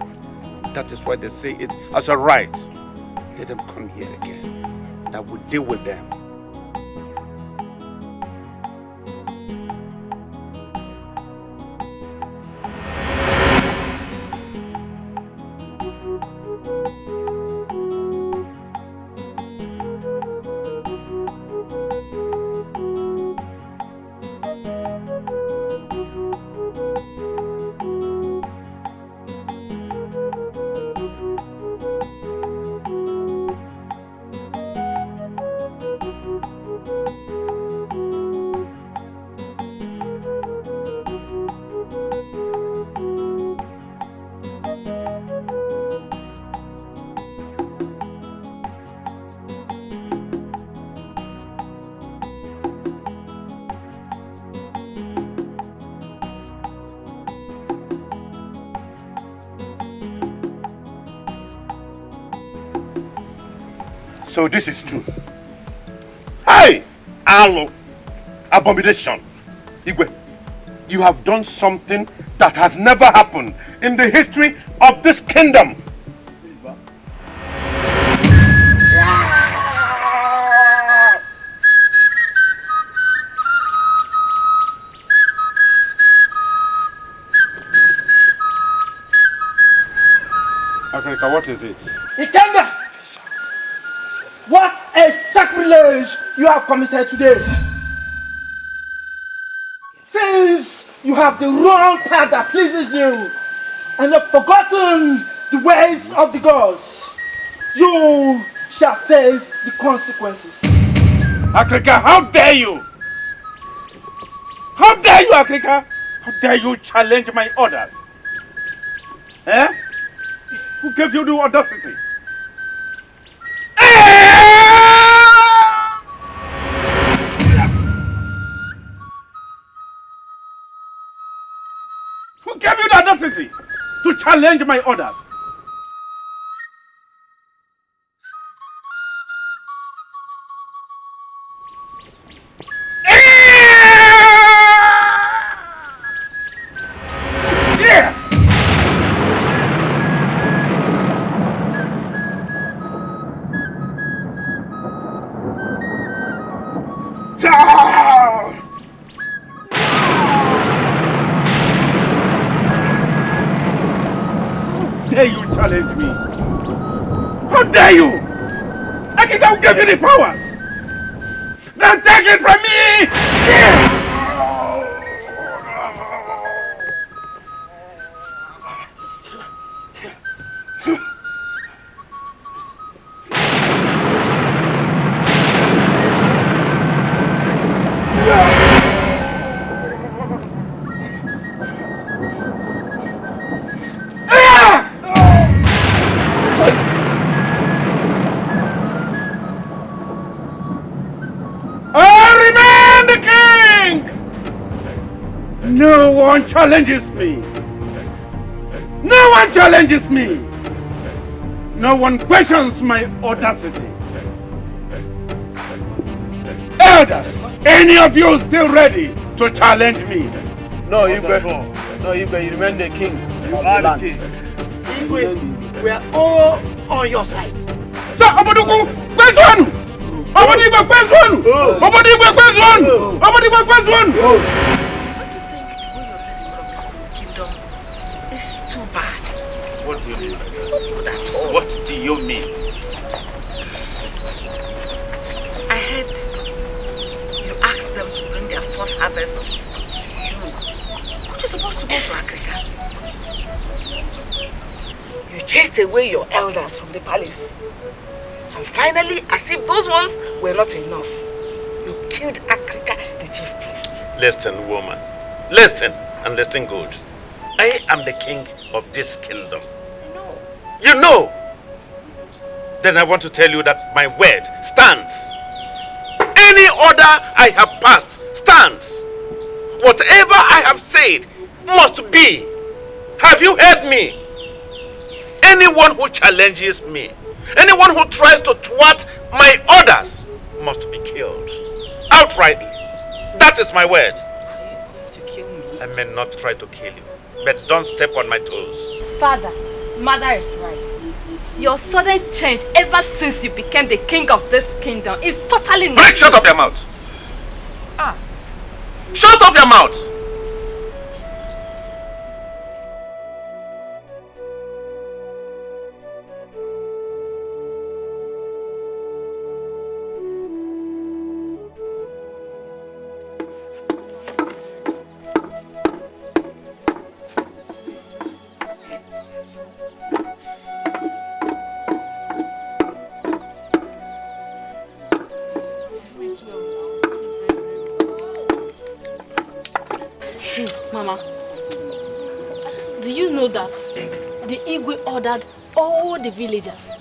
That is why they say it as a right. Let them come here again. I will deal with them. So this is true. Hey! Alo! Abomination! Igwe, you have done something that has never happened in the history of this kingdom. Africa, what is it? Ikenga! What a sacrilege you have committed today! Since you have the wrong path that pleases you and have forgotten the ways of the gods, you shall face the consequences. Africa, how dare you? How dare you, Africa? How dare you challenge my orders? Eh? Who gave you the audacity? Who gave you the audacity to challenge my orders? How dare you challenge me? How dare you? I can give you the power. Then take it from me! one challenges me. No one challenges me. No one questions my audacity. Elders, any of you still ready to challenge me? No, Igwe. No, Igwe, you remain the king of the land. Igwe, we are all on your side. So, Oboduku, first one! Obodigwe, first one! Obodigwe, first one! Obodigwe, first one! It's too bad. What do you mean? What do you mean? I heard you asked them to bring their first harvest to you. Aren't you supposed to go to Africa? You chased away your elders from the palace. And finally, as if those ones were not enough, you killed Africa, the chief priest. Listen, woman. Listen, and listen good. I am the king of this kingdom. You know. Then I want to tell you that my word stands. Any order I have passed stands. Whatever I have said must be. Have you heard me? Anyone who challenges me, anyone who tries to thwart my orders must be killed. Outrightly. That is my word. I may not try to kill you, but don't step on my toes. Father, mother is right. Your sudden change ever since you became the king of this kingdom is totally Break, shut up your mouth. Shut up your mouth. Mama, do you know that the Igwe ordered all the villagers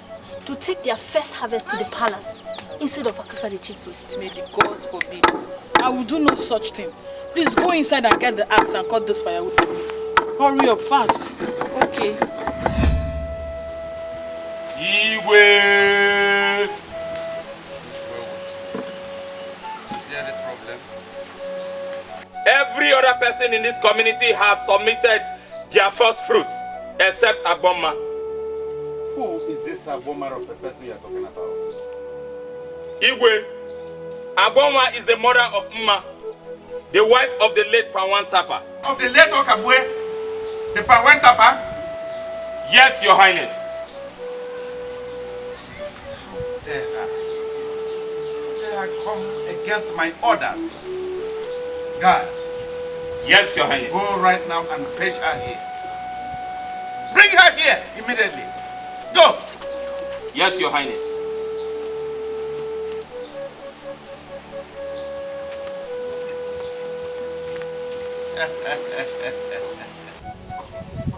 to take their first harvest to the palace instead of Akaka the chief priest? May the gods forbid. I will do no such thing. Please go inside and get the axe and cut this firewood for me. Hurry up fast. Okay. Igwe! Every other person in this community has submitted their first fruits, except Aboma. Who is this Aboma of the person you are talking about? Igwe. Aboma is the mother of Mma, the wife of the late Pawan Tapa. Of the late Okabwe? The Pawan Tapa? Yes, Your Highness. They are come against my orders. God. Yes, Your Highness. Go right now and fetch her here. Bring her here immediately. Go. Yes, Your Highness.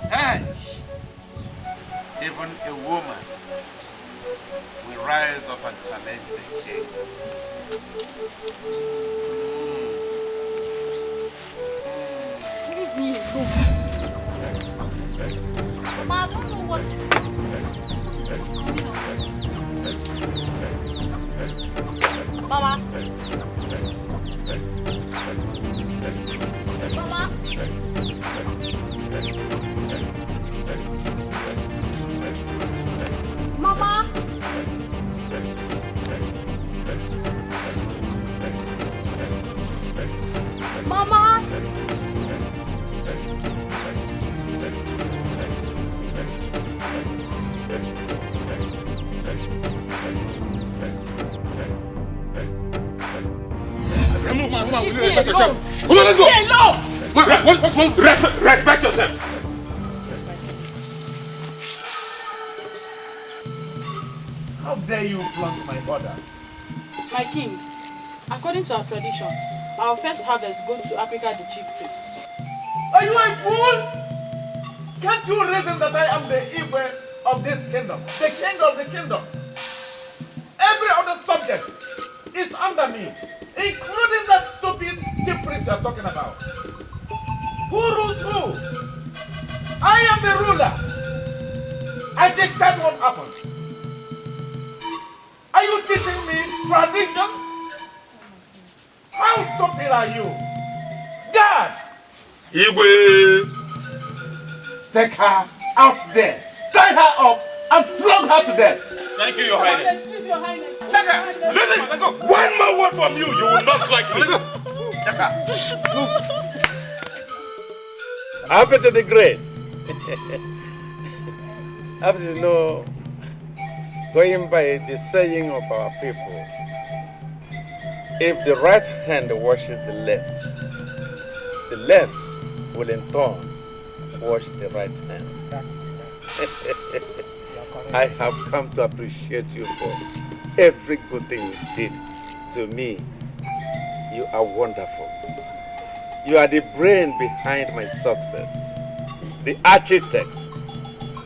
Hey. Even a woman will rise up and challenge the king. Leave me alone. Mama, I don't know what is going on. Mama. Mama. Mama. Mama. Move, man, will you respect yourself? Hold on, let's go. What's wrong? Respect yourself. How dare you flaunt my order? My king, according to our tradition, our first harvest goes to Africa the chief priest. Are you a fool? Can't you reason that I am the Igwe of this kingdom? The king of the kingdom. Every other subject is under me, including that stupid chief priest you are talking about. Who I think that's what happened. Are you teaching me tradition? How stupid are you? Dad! Igwe! Take her out there. Tie her up and flog her to death. Thank you, Your Highness. Please, Your Highness. Take her! Listen! Let's go! One more word from you, you will not like me. Let's go! Take her! Happy to the great. Happy to know, going by the saying of our people, if the right hand washes the left will in turn wash the right hand. I have come to appreciate you for every good thing you did to me. You are wonderful. You are the brain behind my success, the architect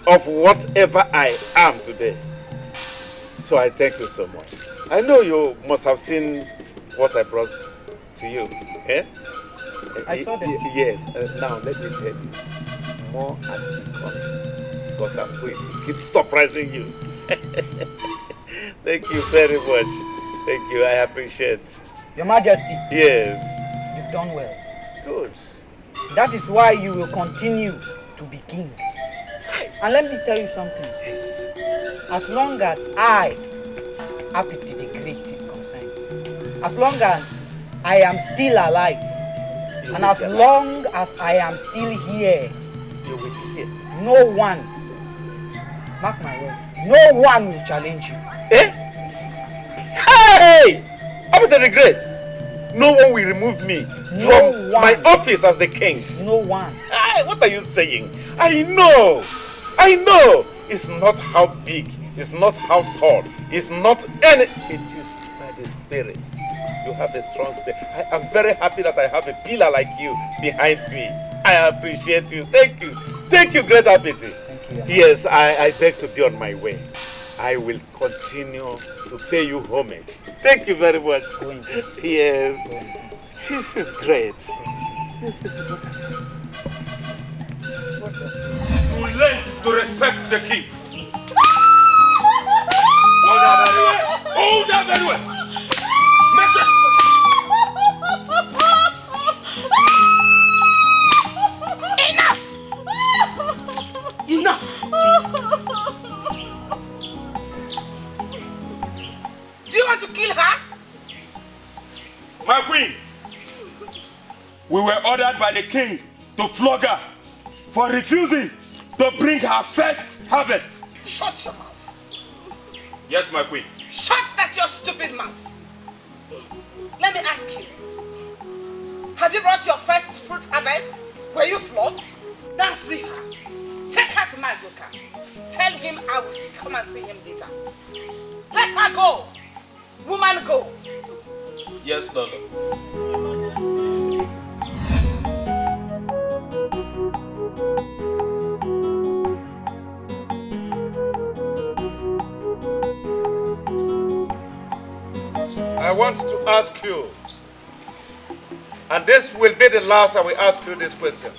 of whatever I am today. So I thank you so much. I know you must have seen what I brought to you. Eh? I saw them. Yes. Now let me tell you, more as you come, because I'm going to keep surprising you. Thank you very much. Thank you. I appreciate. Your Majesty. Yes. You've done well. Good. That is why you will continue to be king. And let me tell you something. As long as I, Happy to the Great, is concerned, as long as I am still alive, and as long as I am still here, you will be here. No one, mark my word, no one will challenge you. Eh? Hey! Happy to the Great! No one will remove me from my office as the king. No one. Hey, what are you saying? I know! It's not how big, it's not how tall, it's not any... It is by the spirit. You have a strong spirit. I am very happy that I have a pillar like you behind me. I appreciate you. Thank you. Thank you, great ability. Thank you. Yes, I beg to be on my way. I will continue to pay you homage. Thank you very much. Yes. This is great. You learn to respect the king. Hold that very well. Make sure. Enough! Do you want to kill her? My queen, we were ordered by the king to flog her for refusing to bring her first harvest. Shut your mouth. Yes, my queen. Shut that your stupid mouth. Let me ask you. Have you brought your first fruit harvest? Were you flogged? Now free her. Take her to Mazuka. Tell him I will come and see him later. Let her go. Woman, go. Yes, Lord. I want to ask you, and this will be the last I will ask you this question.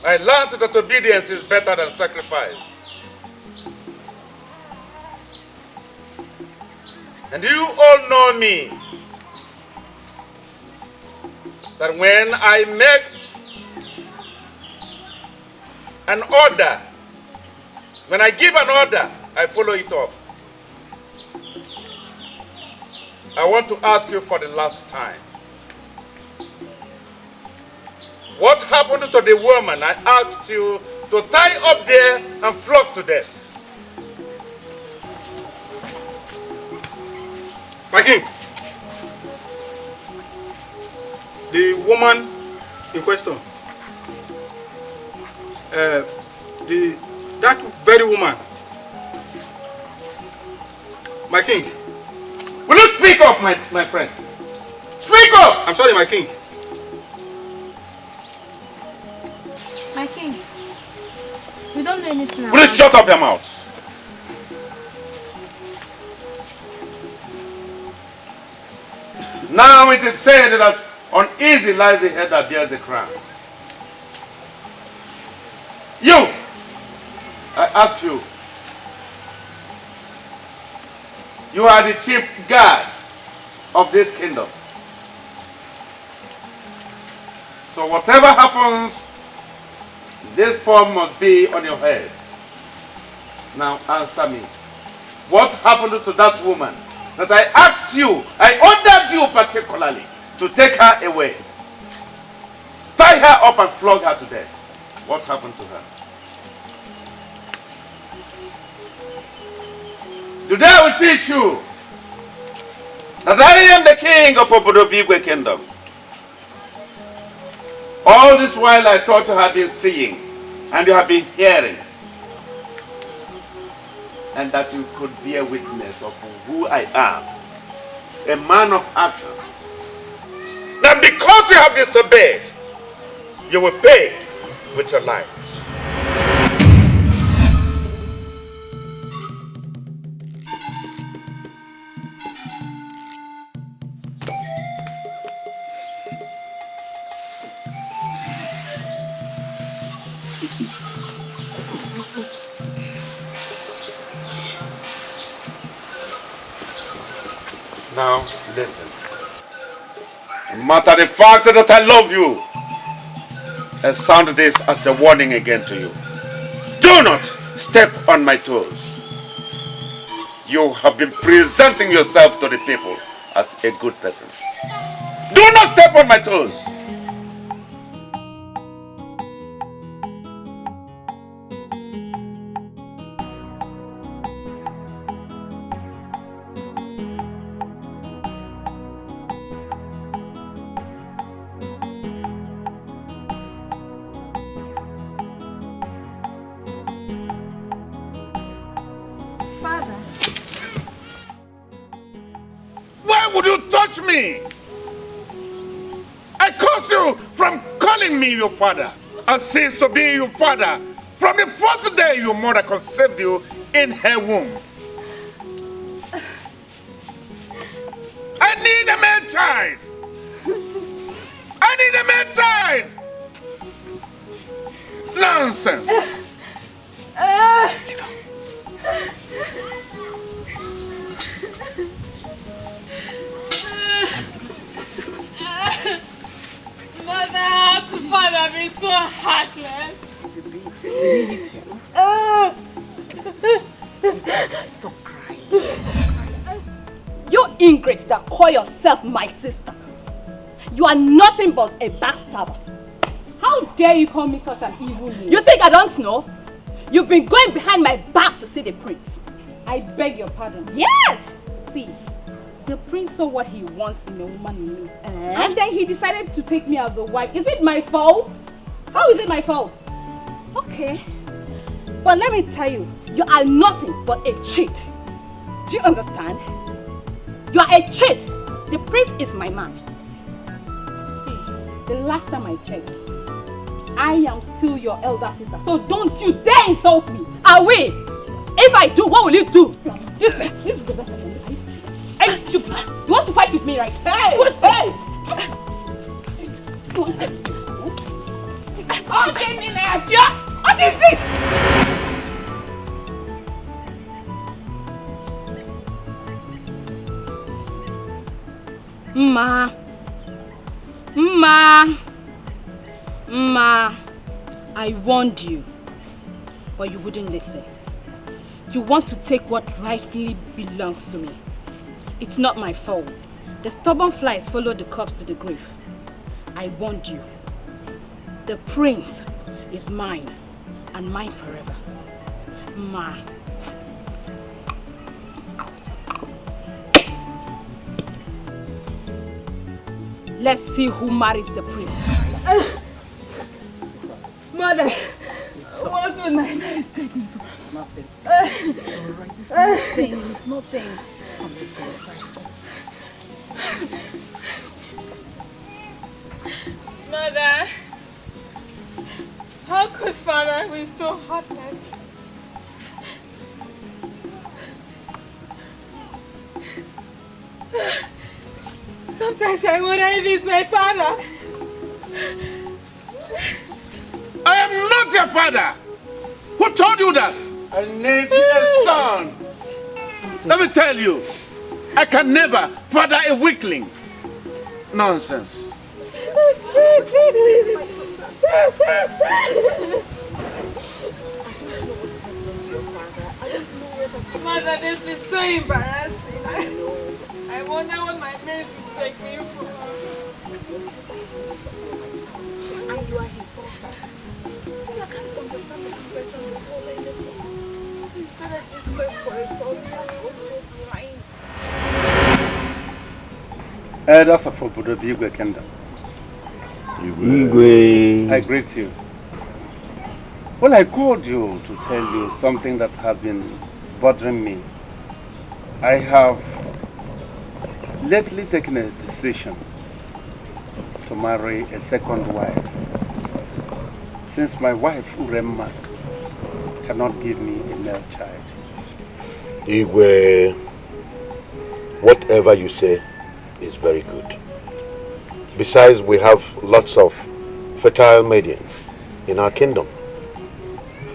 I learned that obedience is better than sacrifice. And you all know me, that when I make an order, when I give an order, I follow it up. I want to ask you for the last time. What happened to the woman I asked you to tie up there and flog to death? My king, the woman in question, that very woman, my king. Will you speak up, my friend? Speak up! I'm sorry, my king. My king, we don't know anything about... Please shut up your mouth. Now it is said that uneasy lies the head that bears the crown. You! I ask you. You are the chief guard of this kingdom. So whatever happens, this form must be on your head. Now answer me. What happened to that woman that I asked you, I ordered you particularly to take her away? Tie her up and flog her to death. What happened to her? Today I will teach you that I am the king of Obodobigwe kingdom. All this while I thought you have been seeing and you have been hearing, and that you could be a witness of who I am, a man of action. Now because you have disobeyed, you will pay with your life. Now, listen. No matter the fact that I love you, I sound this as a warning again to you. Do not step on my toes. You have been presenting yourself to the people as a good person. Do not step on my toes. Me. I curse you from calling me your father. I cease to be your father from the first day your mother conceived you in her womb. I need a man child. I need a man child. Nonsense. Mother, how could father be so heartless? Did he hit you? Stop crying. You ingrate that call yourself my sister. You are nothing but a backstabber. How dare you call me such an evil name? You think I don't know? You've been going behind my back to see the prince. I beg your pardon. Yes! See, the prince saw what he wants in a woman in me. And then he decided to take me as a wife. Is it my fault? How is it my fault? Okay. But let me tell you, you are nothing but a cheat. Do you understand? You are a cheat. The prince is my man. See, the last time I checked, I am still your elder sister. So don't you dare insult me. I will. If I do, what will you do? This is the best I can do. Are you stupid? You want to fight with me, right? Hey! Hey! Okay, Nina, what is this? Ma, I warned you, but you wouldn't listen. You want to take what rightfully belongs to me. It's not my fault. The stubborn flies follow the corpse to the grave. I warned you. The prince is mine, and mine forever. Ma. Let's see who marries the prince. Mother, what will my nice taking for? Nothing. It's alright. It's nothing. It's nothing. Come, let's go outside. Mother, how could father be so heartless? Sometimes I wonder if he's my father. I am not your father. Who told you that? I need a son. Let me tell you, I can never father a weakling. Nonsense. Mother, this is so embarrassing. I wonder what my parents will take me for. And you are his daughter. I can't understand the conversion of the whole lady. He started this quest for a son. He has gone so blind. Elders of Igwe Kingdom. Igwe. I greet you. Well, I called you to tell you something that has been bothering me. I have lately taken a decision to marry a second wife, since my wife, Uremma, cannot give me a male child. Igwe, whatever you say is very good. Besides, we have lots of fertile maidens in our kingdom.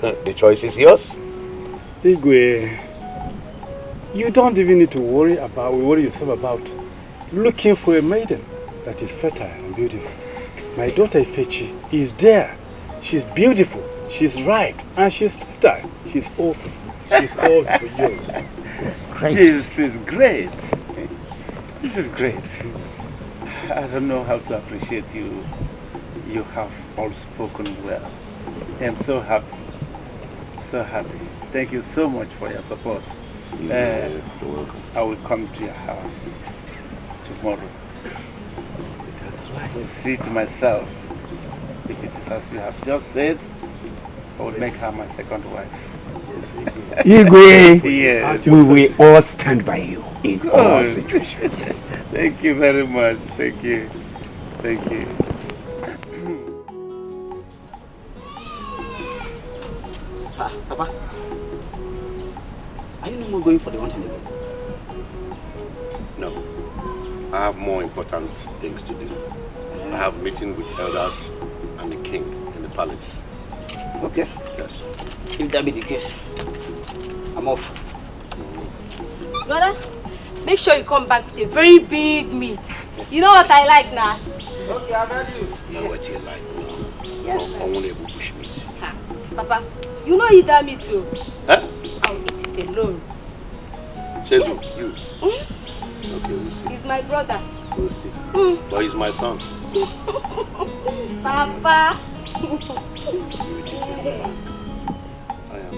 The choice is yours. Igwe, you don't even need to worry yourself about looking for a maiden that is fertile and beautiful. My daughter Ifechi is there. She's beautiful, she's ripe, and she's fertile. She's all for you. Great. This is great. This is great. I don't know how to appreciate you. You have all spoken well. I'm so happy. So happy. Thank you so much for your support. I will come to your house tomorrow. I will see to myself. If it is as you have just said, I will make her my second wife. Igwe, yes. We will all stand by you in all situations. Thank you very much. Thank you. Thank you. Papa, are you no more going for the hunting again? No. I have more important things to do. I have a meeting with elders and the king in the palace. Okay. Yes. If that be the case, I'm off. Brother, make sure you come back with a very big meat. You know what I like now? Okay, I'm ready. Know what you like now. Yes, I want to bush meat. Papa, you know eat that meat too. Huh? I'll eat it alone. Chezu, you. Okay, we'll see. He's my brother. We'll see. But he's my son. Papa. I am.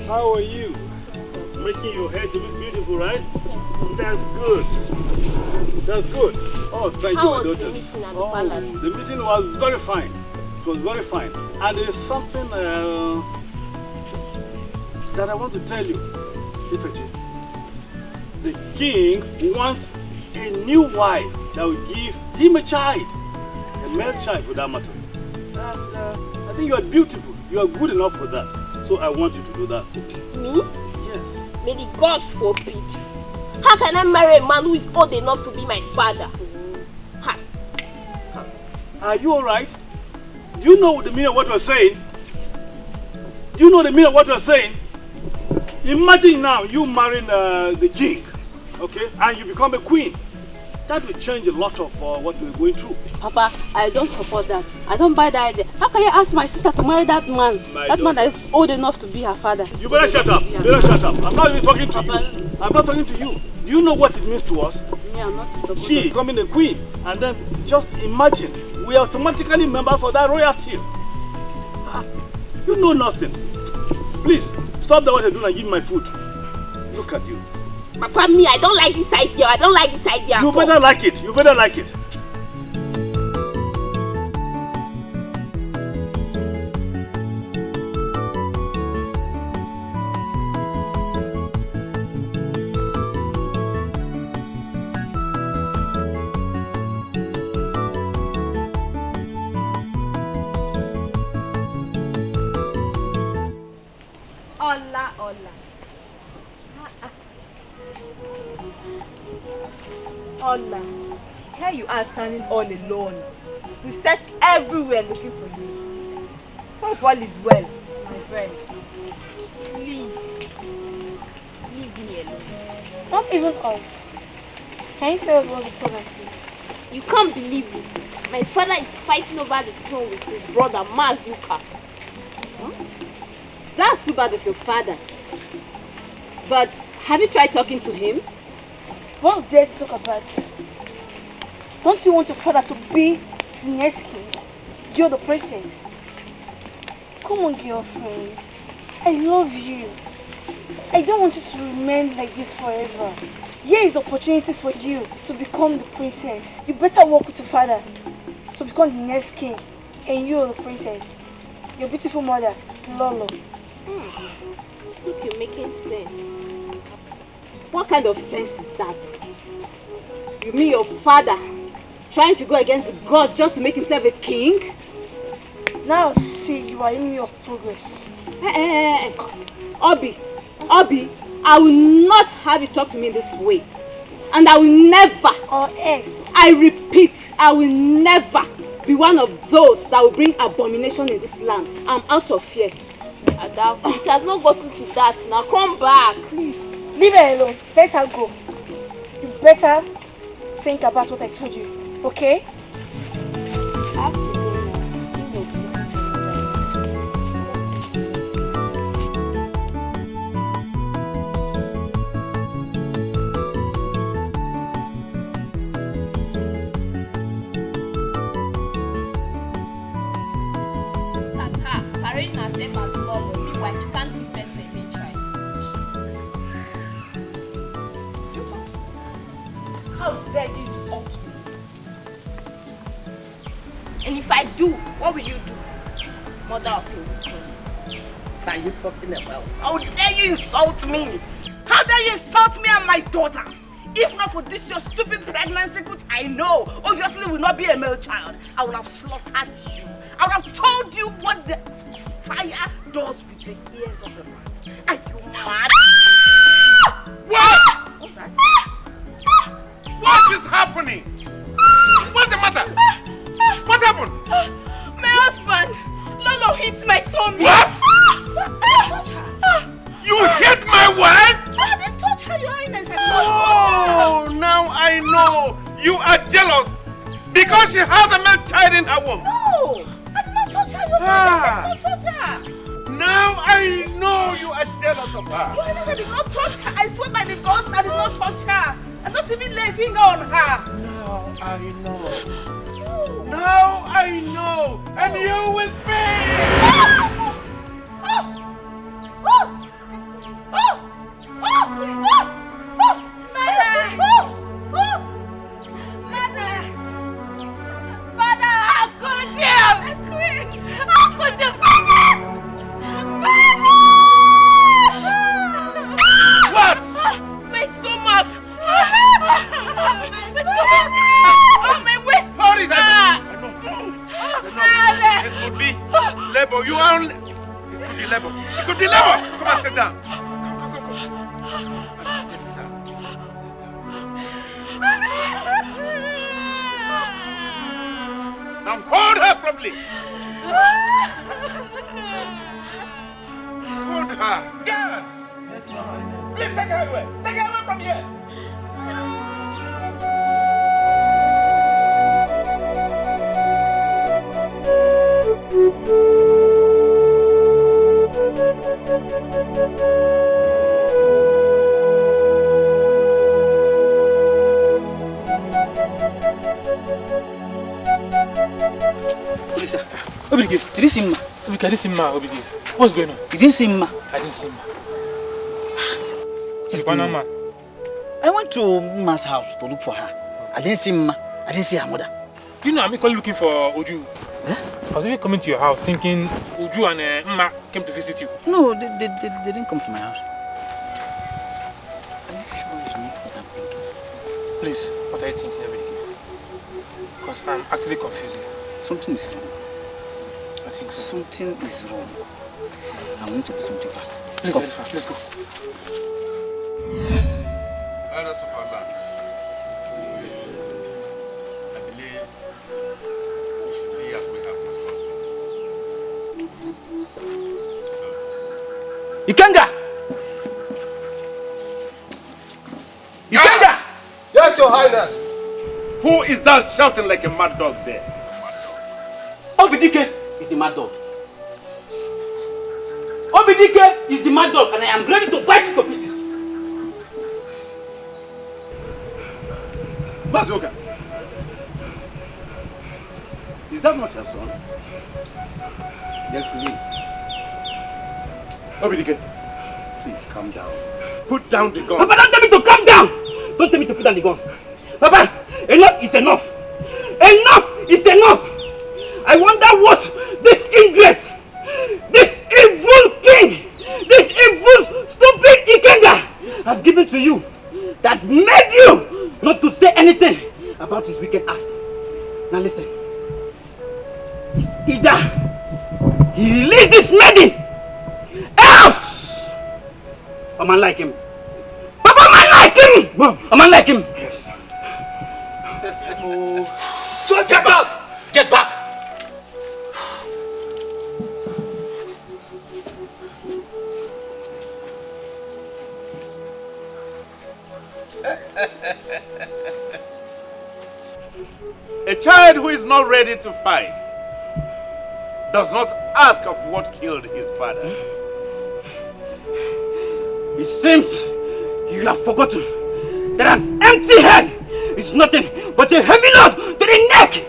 How are you? Making your hair to look beautiful, right? That's good. That's good. Oh, thank you, my daughter. The meeting was very fine. It was very fine. And there is something that I want to tell you, Ifechi. The king wants a new wife that will give him a child, a male child for that matter. And I think you are beautiful. You are good enough for that. So I want you to do that. Me? Yes. May the gods forbid. How can I marry a man who is old enough to be my father? Ha. Are you alright? Do you know the meaning of what you're saying? Do you know the meaning of what you're saying? Imagine now you marrying the king, okay, and you become a queen. That will change a lot of what we're going through. Papa, I don't support that. I don't buy that idea. How can you ask my sister to marry that man? That man that is old enough to be her father. You better shut up. You better shut up. I'm not even talking to you. I'm not talking to you. Do you know what it means to us? Me, I'm not to support She becoming a queen. And then just imagine, we are automatically members of that royalty. You know nothing. Please, stop what you're doing and give me my food. Look at you. Papa, me, I don't like this idea. I don't like this idea. You better like it. You better like it. Hola. Here you are standing all alone. We've searched everywhere looking for you. Hope all is well, my friend. Please. Leave me alone. Not even us. Can you tell us what the problem is? You can't believe it. My father is fighting over the throne with his brother Mazuka. That's too bad of your father. But have you tried talking to him? What's there to talk about? Don't you want your father to be the next king? You're the princess. Come on, girlfriend. I love you. I don't want you to remain like this forever. Here is the opportunity for you to become the princess. You better work with your father to become the next king. And you're the princess. Your beautiful mother, Lolo. It's okay, making sense. What kind of sense is that? You mean your father trying to go against the gods just to make himself a king? Now see, you are in your progress. Obi, I will not have you talk to me this way. And I will never, I repeat, I will never be one of those that will bring abomination in this land. I'm out of here. Ada, it has not gotten to that. Now come back. Please, leave her alone. Let her go. You better think about what I told you, okay? I have to go now. Parading herself as Lolo, meanwhile she can't give birth to a male child. How dare you insult me? And if I do, what will you do? Mother of your wisdom. What are you talking about? How dare you insult me? How dare you insult me and my daughter? If not for this your stupid pregnancy, which I know obviously will not be a male child, I would have slaughtered you. I would have told you what the fire does with the ears of the man. Are you mad? What? What is happening? What's the matter? What happened? My husband! Lolo hit my tummy! What? You hit my wife? I didn't touch her, Your Highness. Oh, now I know. You are jealous because she has a man tied in her womb. No! I did not touch her, Your Highness. I did not touch her. Now I know you are jealous of her. Your Highness, I did not touch her. I swear by the gods, I did not touch her. I don't even lay a finger on her. Now I know. Now I know. And you will pay. Labor, you are only... It could be labor. It could be labor. Come and sit down. Come. Sit down. Now hold her properly. Hold her. Yes. Yes, Your Highness. Please take her away. Take her away from here. Lisa, Obidike, did you see Ma? Obidike, I didn't see Ma, Obidike. What's going on? You didn't see Ma? I didn't see Ma. What's going on, Ma? I went to Ma's house to look for her. I didn't see Ma. I didn't see her mother. Do you know I'm equally looking for Uju? I was even coming to your house thinking Uju and Ma came to visit you. No, they didn't come to my house. Are you sure it's not what I'm thinking? Please, what are you thinking, Obidike? Because I'm actually confused. Something is wrong. I think so. Something is wrong. I'm going to do something fast. Please, very fast. Let's go. Elders of our land, Ikenga! Ikenga! Yes, Your Highness. Who is that shouting like a mad dog there? Dikeh is the mad dog. Dikeh is the mad dog, and I am ready to bite it to pieces. Bazooka, is that not your son? Yes, please. Dikeh, please calm down. Put down the gun. Papa, don't tell me to calm down! Don't tell me to put down the gun. Papa, enough is enough. Enough is enough! I wonder what this ingrate, this evil king, this evil stupid Ikenga has given to you that made you not to say anything about his wicked acts. Now listen. It's either he releases these maidens, else a man like him. Papa, a man like him! A man like him! Yes. So get out! Get back! A child who is not ready to fight does not ask of what killed his father. It seems you have forgotten that an empty head is nothing but a heavy load to the neck.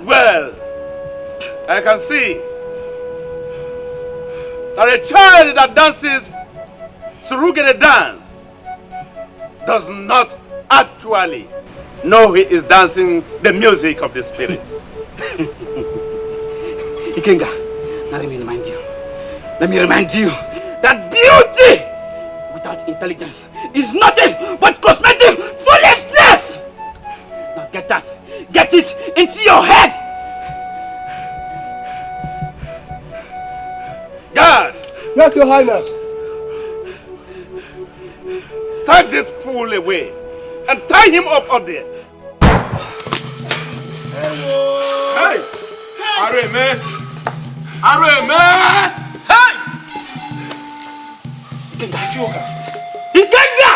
Well, I can see that a child that dances Surugere dance does not actually know he is dancing the music of the spirits. Ikenga, now let me remind you. Let me remind you that beauty without intelligence is nothing but cosmetic foolishness. Now get that. Get it into your head. Guards! Yes, Your Highness. Take this fool away and tie him up there. Hey! Arre, man! Arre, man! Hey! Ikenga! Ikenga!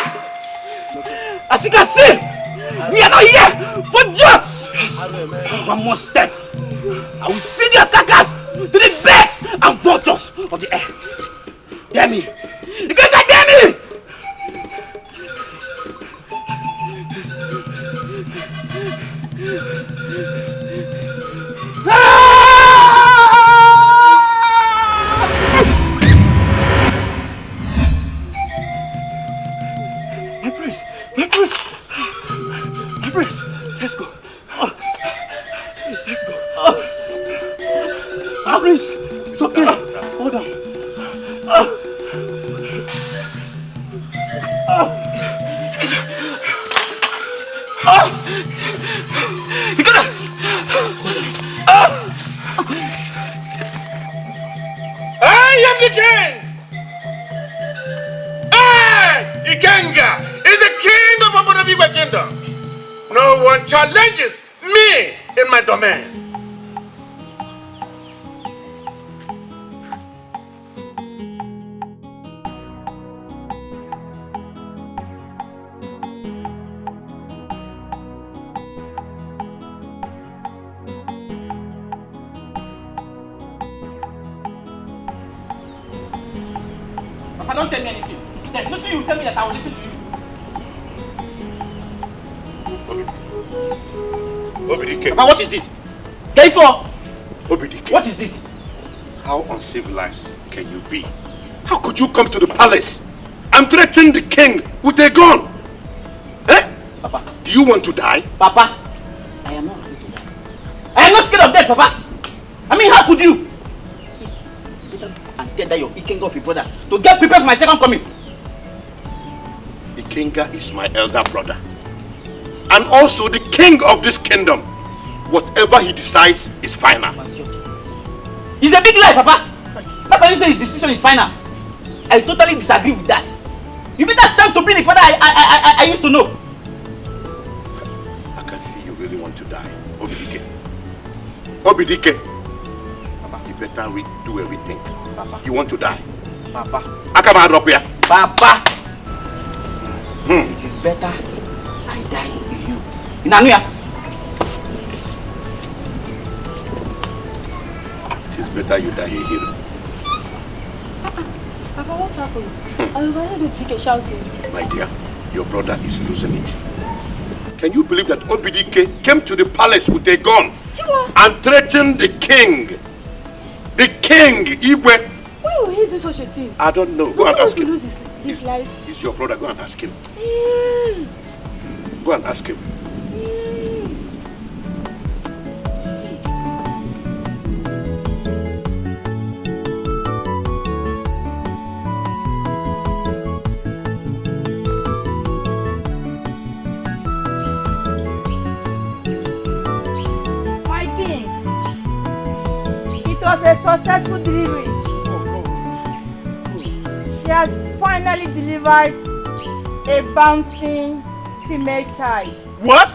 As you can see, we are not here for jokes! One more step, I will send your attackers to the birds and vultures of the air. Dare me! Ikenga, dare me! My prince! My prince! My prince! Let's go! Let's go! My prince! It's okay! Hold on! You gotta! I am the king! Hey! Ikenga is the king of Obododigwe Kingdom. No one challenges me in my domain. Papa, don't tell me anything. There's nothing you tell me that I will listen to you. Dikeh. Papa, what is it? K4! Dikeh. What is it? How uncivilized can you be? How could you come to the palace and threaten the king with a gun? Eh? Papa. Do you want to die? Papa, I am not ready to die. I am not scared of death, Papa. I mean, how could you? And tell that your Ikenga of your brother to get prepared for my second coming. Ikenga is my elder brother. And also the king of this kingdom. Whatever he decides is final. It's a big lie, Papa. How can you say his decision is final? I totally disagree with that. You better stand to be the father I used to know. I can see you really want to die. Obidike. Obidike. Papa, you better redo everything. Papa. You want to die. Papa. Akama drop here. Papa. It is better I die in you. Inanuya. It is better you die a hero. Papa, what happened? I overheard Dikeh shouting. My dear, your brother is losing it. Can you believe that Obidike came to the palace with a gun and threatened the king? The king, Igwe. Why would he do such a thing? I don't know. Go and ask him. Lose his life. He's your brother. Go and ask him. Go and ask him. It was a successful delivery. She has finally delivered a bouncing female child. What?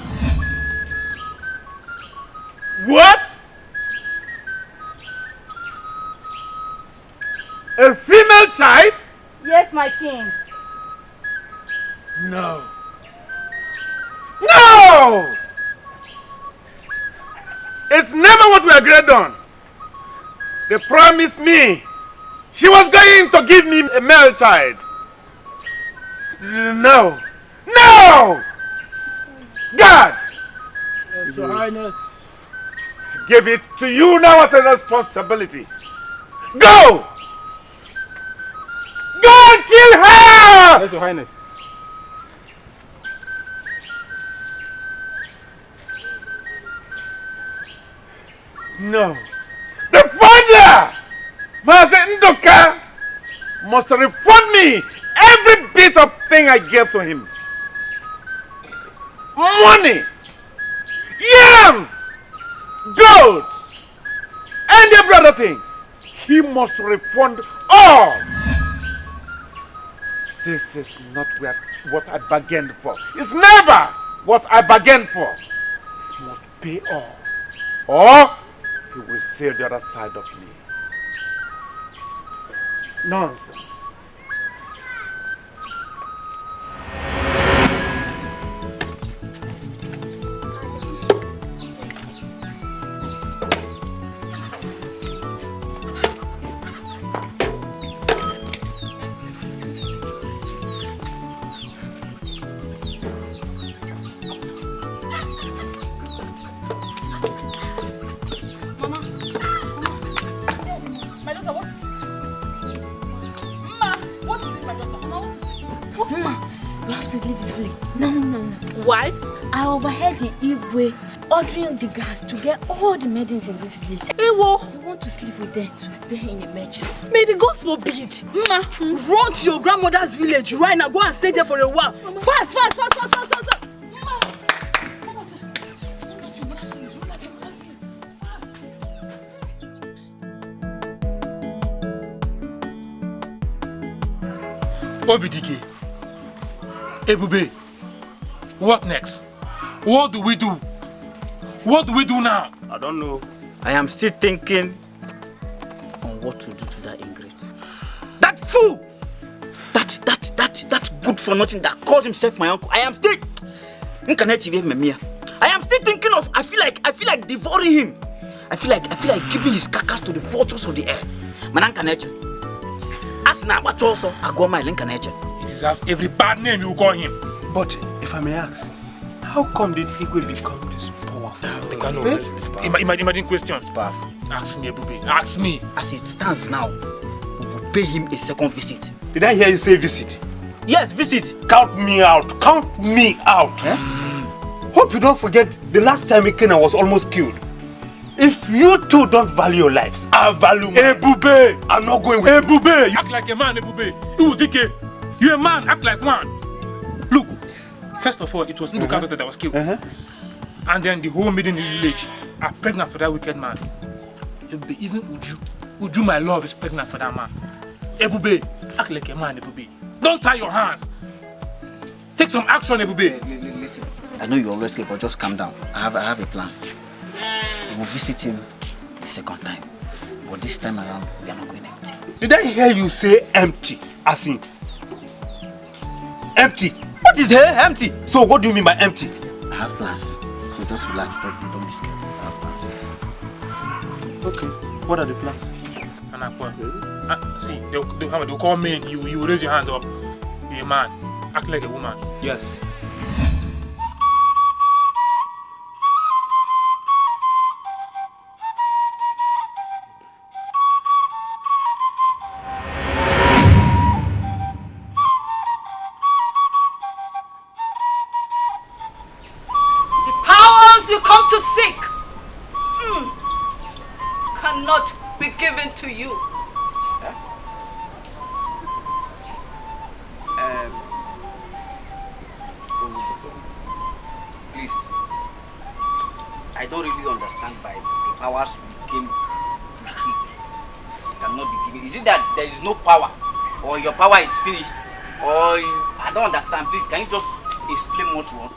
What? A female child? Yes, my king. No. No! It's never what we agreed on. They promised me she was going to give me a male child. No. No! God! Yes, Your Highness. Give it to you now as a responsibility. Go! Go and kill her! Yes, Your Highness. No. The father, Master Ndoka, must refund me every bit of thing I gave to him. Money, yams, gold, and every other thing. He must refund all. This is not what I bargained for. It's never what I bargained for. He must pay all. Or he will see the other side of me. Nonsense. Why? I overheard the Igwe ordering the guards to get all the maidens in this village. Ewo! You want to sleep with them to prepare in a merchant. May the gods forbid. Ma, run to your grandmother's village right now. Go and stay there for a while. Fast, fast, fast, fast, fast, fast, fast. Obidike, Ebube, what next? What do we do? What do we do now? I don't know. I am still thinking on what to do to that ingrate. That fool! That good for nothing that calls himself my uncle. I am still I am still thinking of I feel like devouring him. I feel like giving his carcass to the vultures of the air. He deserves every bad name you call him. But if I may ask, how come did Igwe become this powerful? Imagine question. Ask me, Ebube. Ask me. As it stands now, we will pay him a second visit. Did I hear you say visit? Yes, visit. Count me out. Count me out. Eh? Hope you don't forget the last time Ikena was almost killed. If you two don't value your lives, I value mine. Ebube! I'm not going with Ebube! You act like a man, Ebube. You Dikeh. You're a man, act like one. Look, first of all, it was Nduka that was killed. And then the whole maiden in this village are pregnant for that wicked man. Ebube, even Uju, my love, is pregnant for that man. Ebube, Act like a man, Ebube. Don't tie your hands. Take some action, Ebube. Listen, I know you always sleep, but just calm down. I have a plan. We will visit him the second time. But this time around, we are not going empty. Did I hear you say empty? As in, empty? What is here empty? So what do you mean by empty? I have plans. So just relax, don't be scared. I have plans. Okay, what are the plans? See, they'll call men. You raise your hand up. You're a man. Act like a woman. Yes. You come to seek cannot be given to you. Please, I don't really understand by the powers we came to seek cannot be given. Is it that there is no power, or your power is finished, or I don't understand. Please, can you just explain what you want?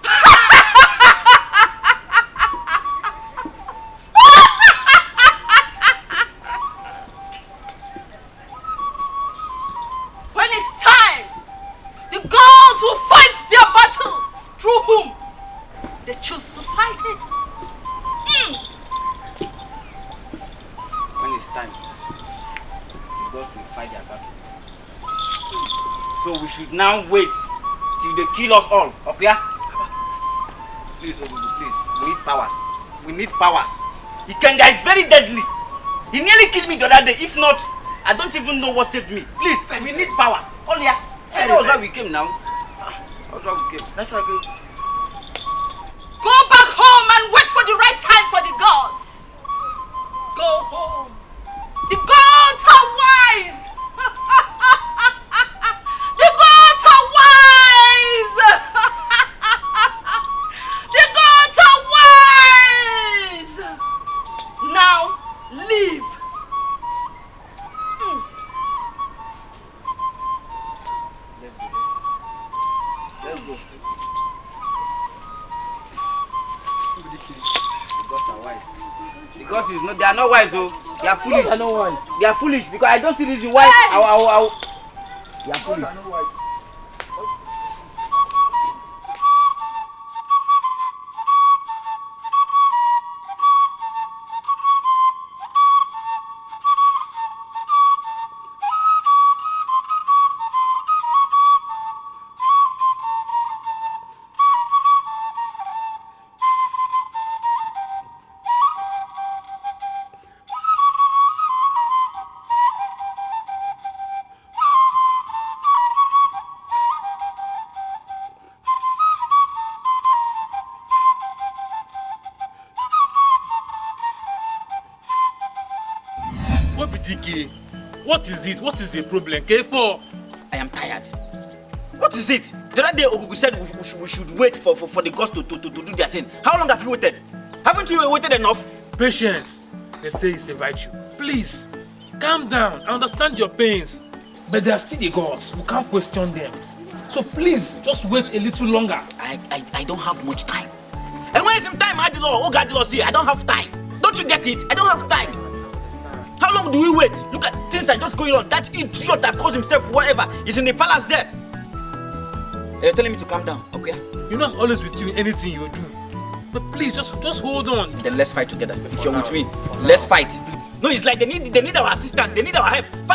Now wait till they kill us all, okay? Please, please, we need powers. We need powers. Ikenga is very deadly. He nearly killed me the other day. If not, I don't even know what saved me. Please, we need power. Only that was why we came now. That's why we came. That's why we came. Go back home and wait for the right time for the gods. Go home. The gods are wise. The gods are wise! The gods are wise! Now, leave. Let's go. The gods are wise. The gods is not, they are not wise though. They are foolish. They are not wise. They are foolish because I don't see reason why they are foolish. Dikeh, what is it? What is the problem? K4. I am tired. What is it? The other day Ogugu said we should wait for the gods to do their thing. How long have you waited? Haven't you waited enough? Patience. They say it's a virtue. Please, calm down. I understand your pains. But they are still the gods. We can't question them. So please, just wait a little longer. I don't have much time. And when some time I had the law, oh God, the law see, I don't have time. Don't you get it? I don't have time. How long do we wait? Look at things are just going on. That idiot that calls himself whatever is in the palace there. You're telling me to calm down, okay? You know I'm always with you in anything you do. But please, just hold on. Then let's fight together. If you're with me, let's fight. No, it's like they need our assistance. They need our help. You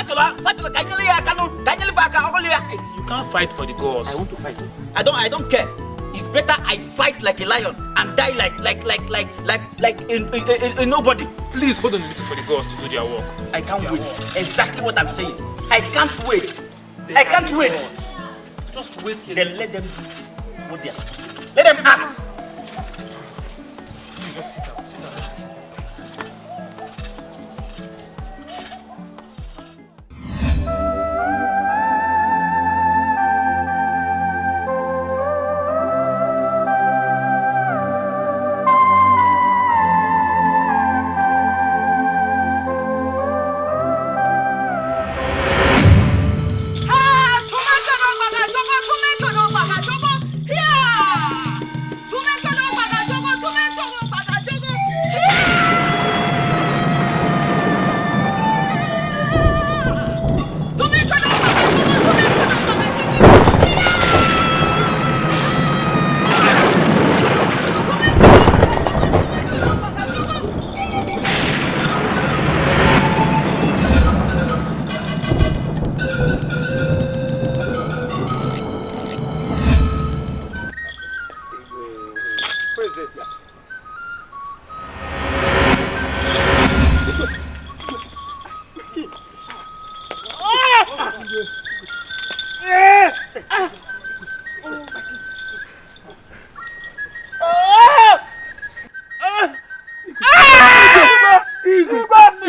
can't fight for the gods. I want to fight. I don't care. It's better I fight like a lion and die like a nobody. Please hold on a little for the gods to do their work. I can't wait. Exactly what I'm saying. I can't wait. I can't wait. Just wait. Then let them do what they are supposed to do. Let them act. Please just sit down. Sit down. Hey!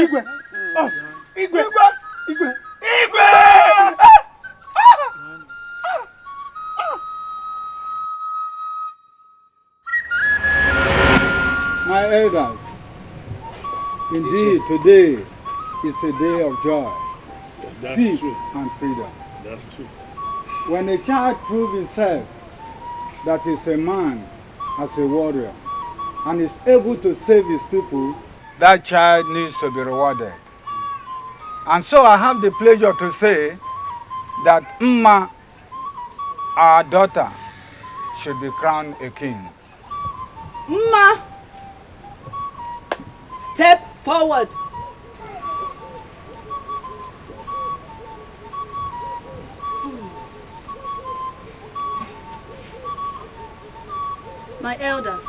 Igwe! Oh, Igwe! Igwe! Igwe! My elders, indeed today is a day of joy, peace and freedom. That's true. When a child proves himself that is a man as a warrior and is able to save his people, that child needs to be rewarded. And so I have the pleasure to say that Mma, our daughter, should be crowned a king. Mma, step forward. My elders,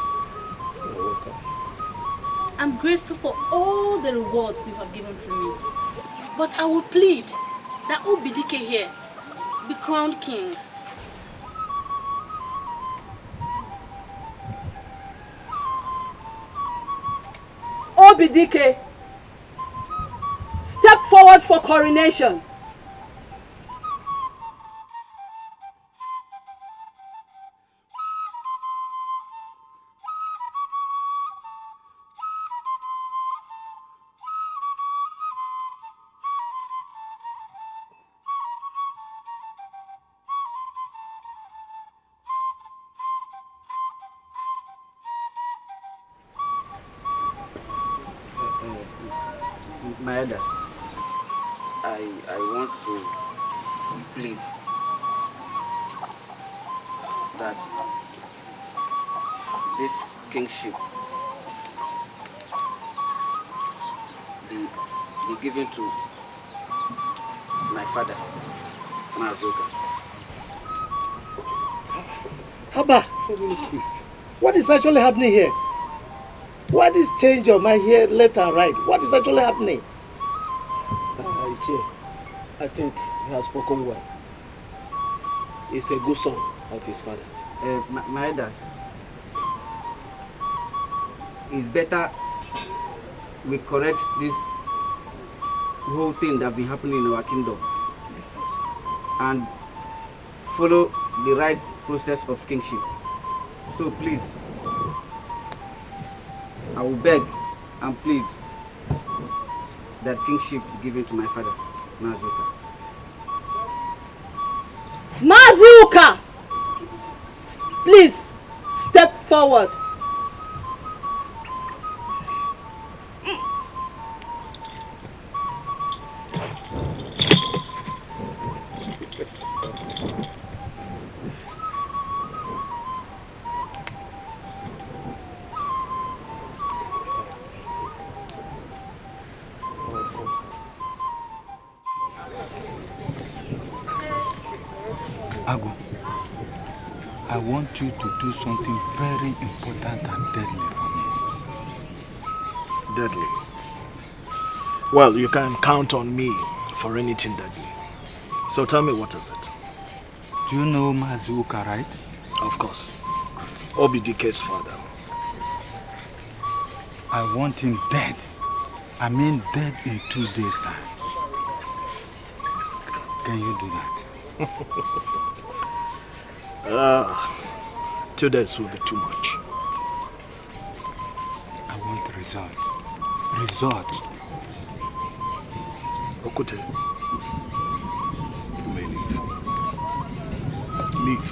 I'm grateful for all the rewards you have given to me. But I will plead that Dikeh here be crowned king. Dikeh, step forward for coronation. My elder, I want to plead that this kingship be given to my father, Mazuka. Haba, what is actually happening here? Why this change of my hair left and right? What is actually happening? I think he has spoken well. He's a good son of his father. My dad, it's better we correct this whole thing that been happening in our kingdom and follow the right process of kingship. So please, I will beg and plead that kingship be given to my father, Mazuka. Mazuka! Please, step forward. Agu, I want you to do something very important and deadly for me. Deadly? Well, you can count on me for anything deadly. So tell me, what is it? Do you know Mazuka, right? Of course. Dikeh's father. I want him dead. I mean dead in 2 days' time. Can you do that? 2 days will be too much. I want result. Result. Okute, you may leave. Leave.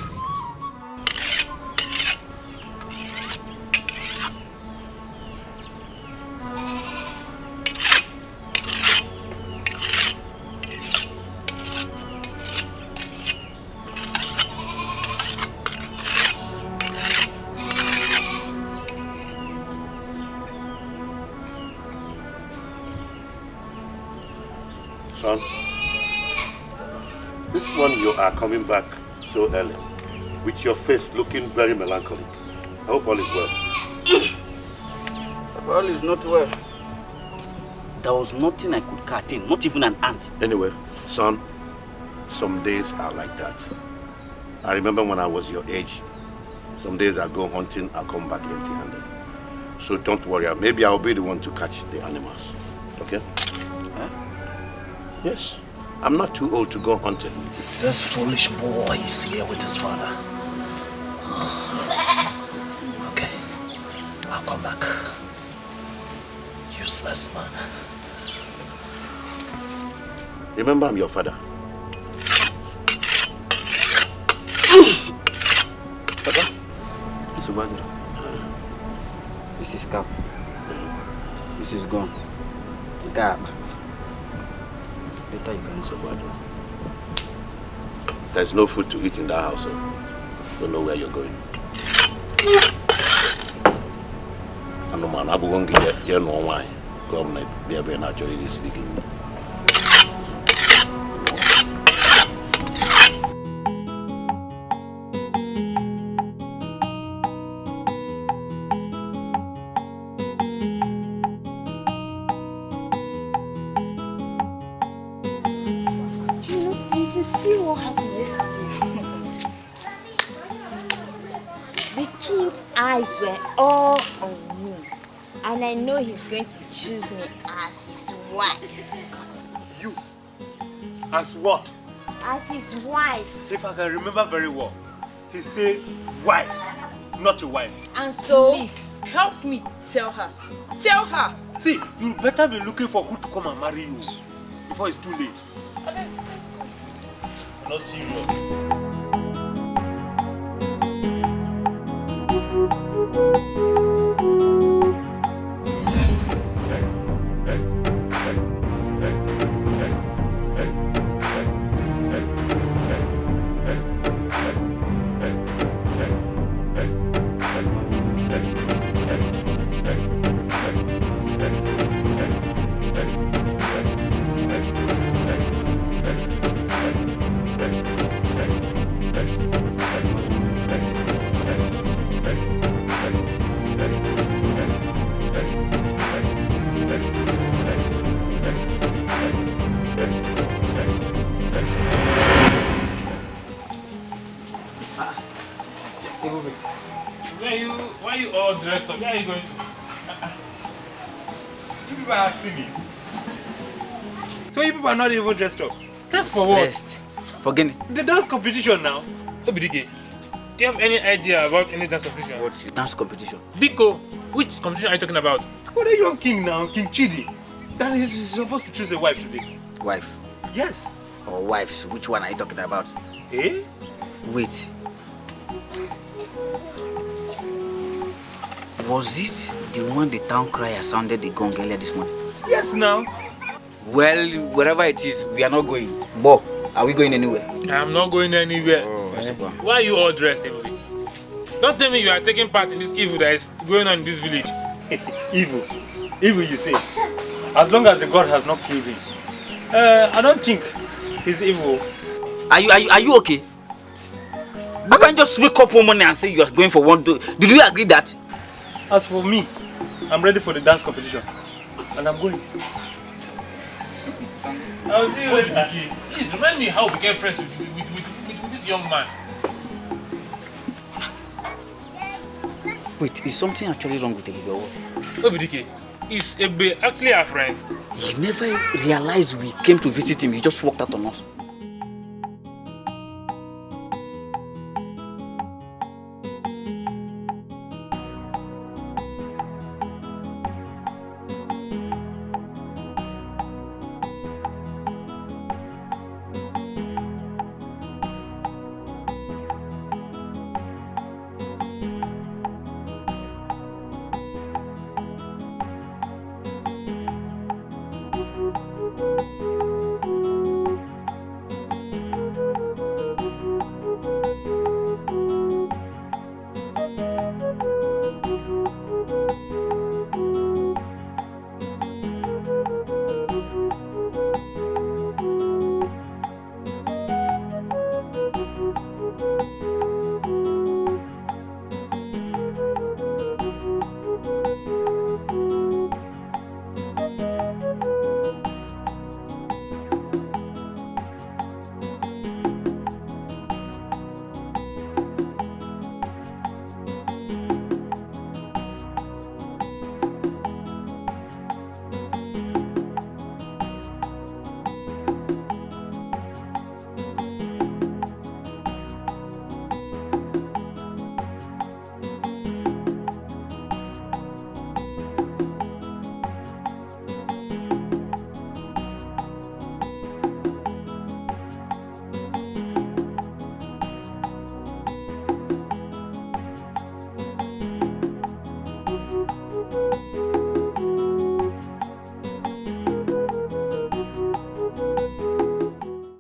Son, this morning you are coming back so early, with your face looking very melancholic. I hope all is well. All is not well. There was nothing I could cut in, not even an ant. Anyway, son, some days are like that. I remember when I was your age, some days I go hunting, I'll come back empty-handed. So don't worry, maybe I'll be the one to catch the animals. Okay? Huh? Yes. I'm not too old to go hunting. This foolish boy is here with his father. Okay. I'll come back. Useless man. Remember, I'm your father. Papa? Subhadra. This is Cap. This is gone. Cap. Later you can Subhadra. There's no food to eat in that house. Don't know where you're going. I know, man. I won't get you know why. Government, be able to actually this weekend. Eyes were all on me, and I know he's going to choose me as his wife. You? As what? As his wife. If I can remember very well, he said wives, not a wife. And so, please help me tell her. Tell her. See, you better be looking for who to come and marry you before it's too late. Okay, let's go. I'm not serious. Why are you all dressed up? Where are you going to? You people are asking me. So you people are not even dressed up? Dressed for what? Dressed. Forget it. The dance competition now. Dikeh, do you have any idea about any dance competition? What's your dance competition? Biko, which competition are you talking about? What a young king now, King Chidi. That is supposed to choose a wife today. Wife? Yes. Or wives, which one are you talking about? Eh? Wait. Was it the one the town crier sounded the gong earlier this morning? Yes, now. Well, wherever it is, we are not going. Bo, are we going anywhere? I'm not going anywhere. Oh, why are you all dressed anyway? Don't tell me you are taking part in this evil that is going on in this village. Evil? Evil, you say? As long as the God has not killed him. I don't think he's evil. Are you okay? I can't just wake up one morning and say you are going for one day. Did we agree that? As for me, I'm ready for the dance competition. And I'm going. I'll see you later. Please remind me how we became friends with this young man. Wait, is something actually wrong with Ebe or what? Dikeh, is Ebe actually our friend? He never realized we came to visit him. He just walked out on us.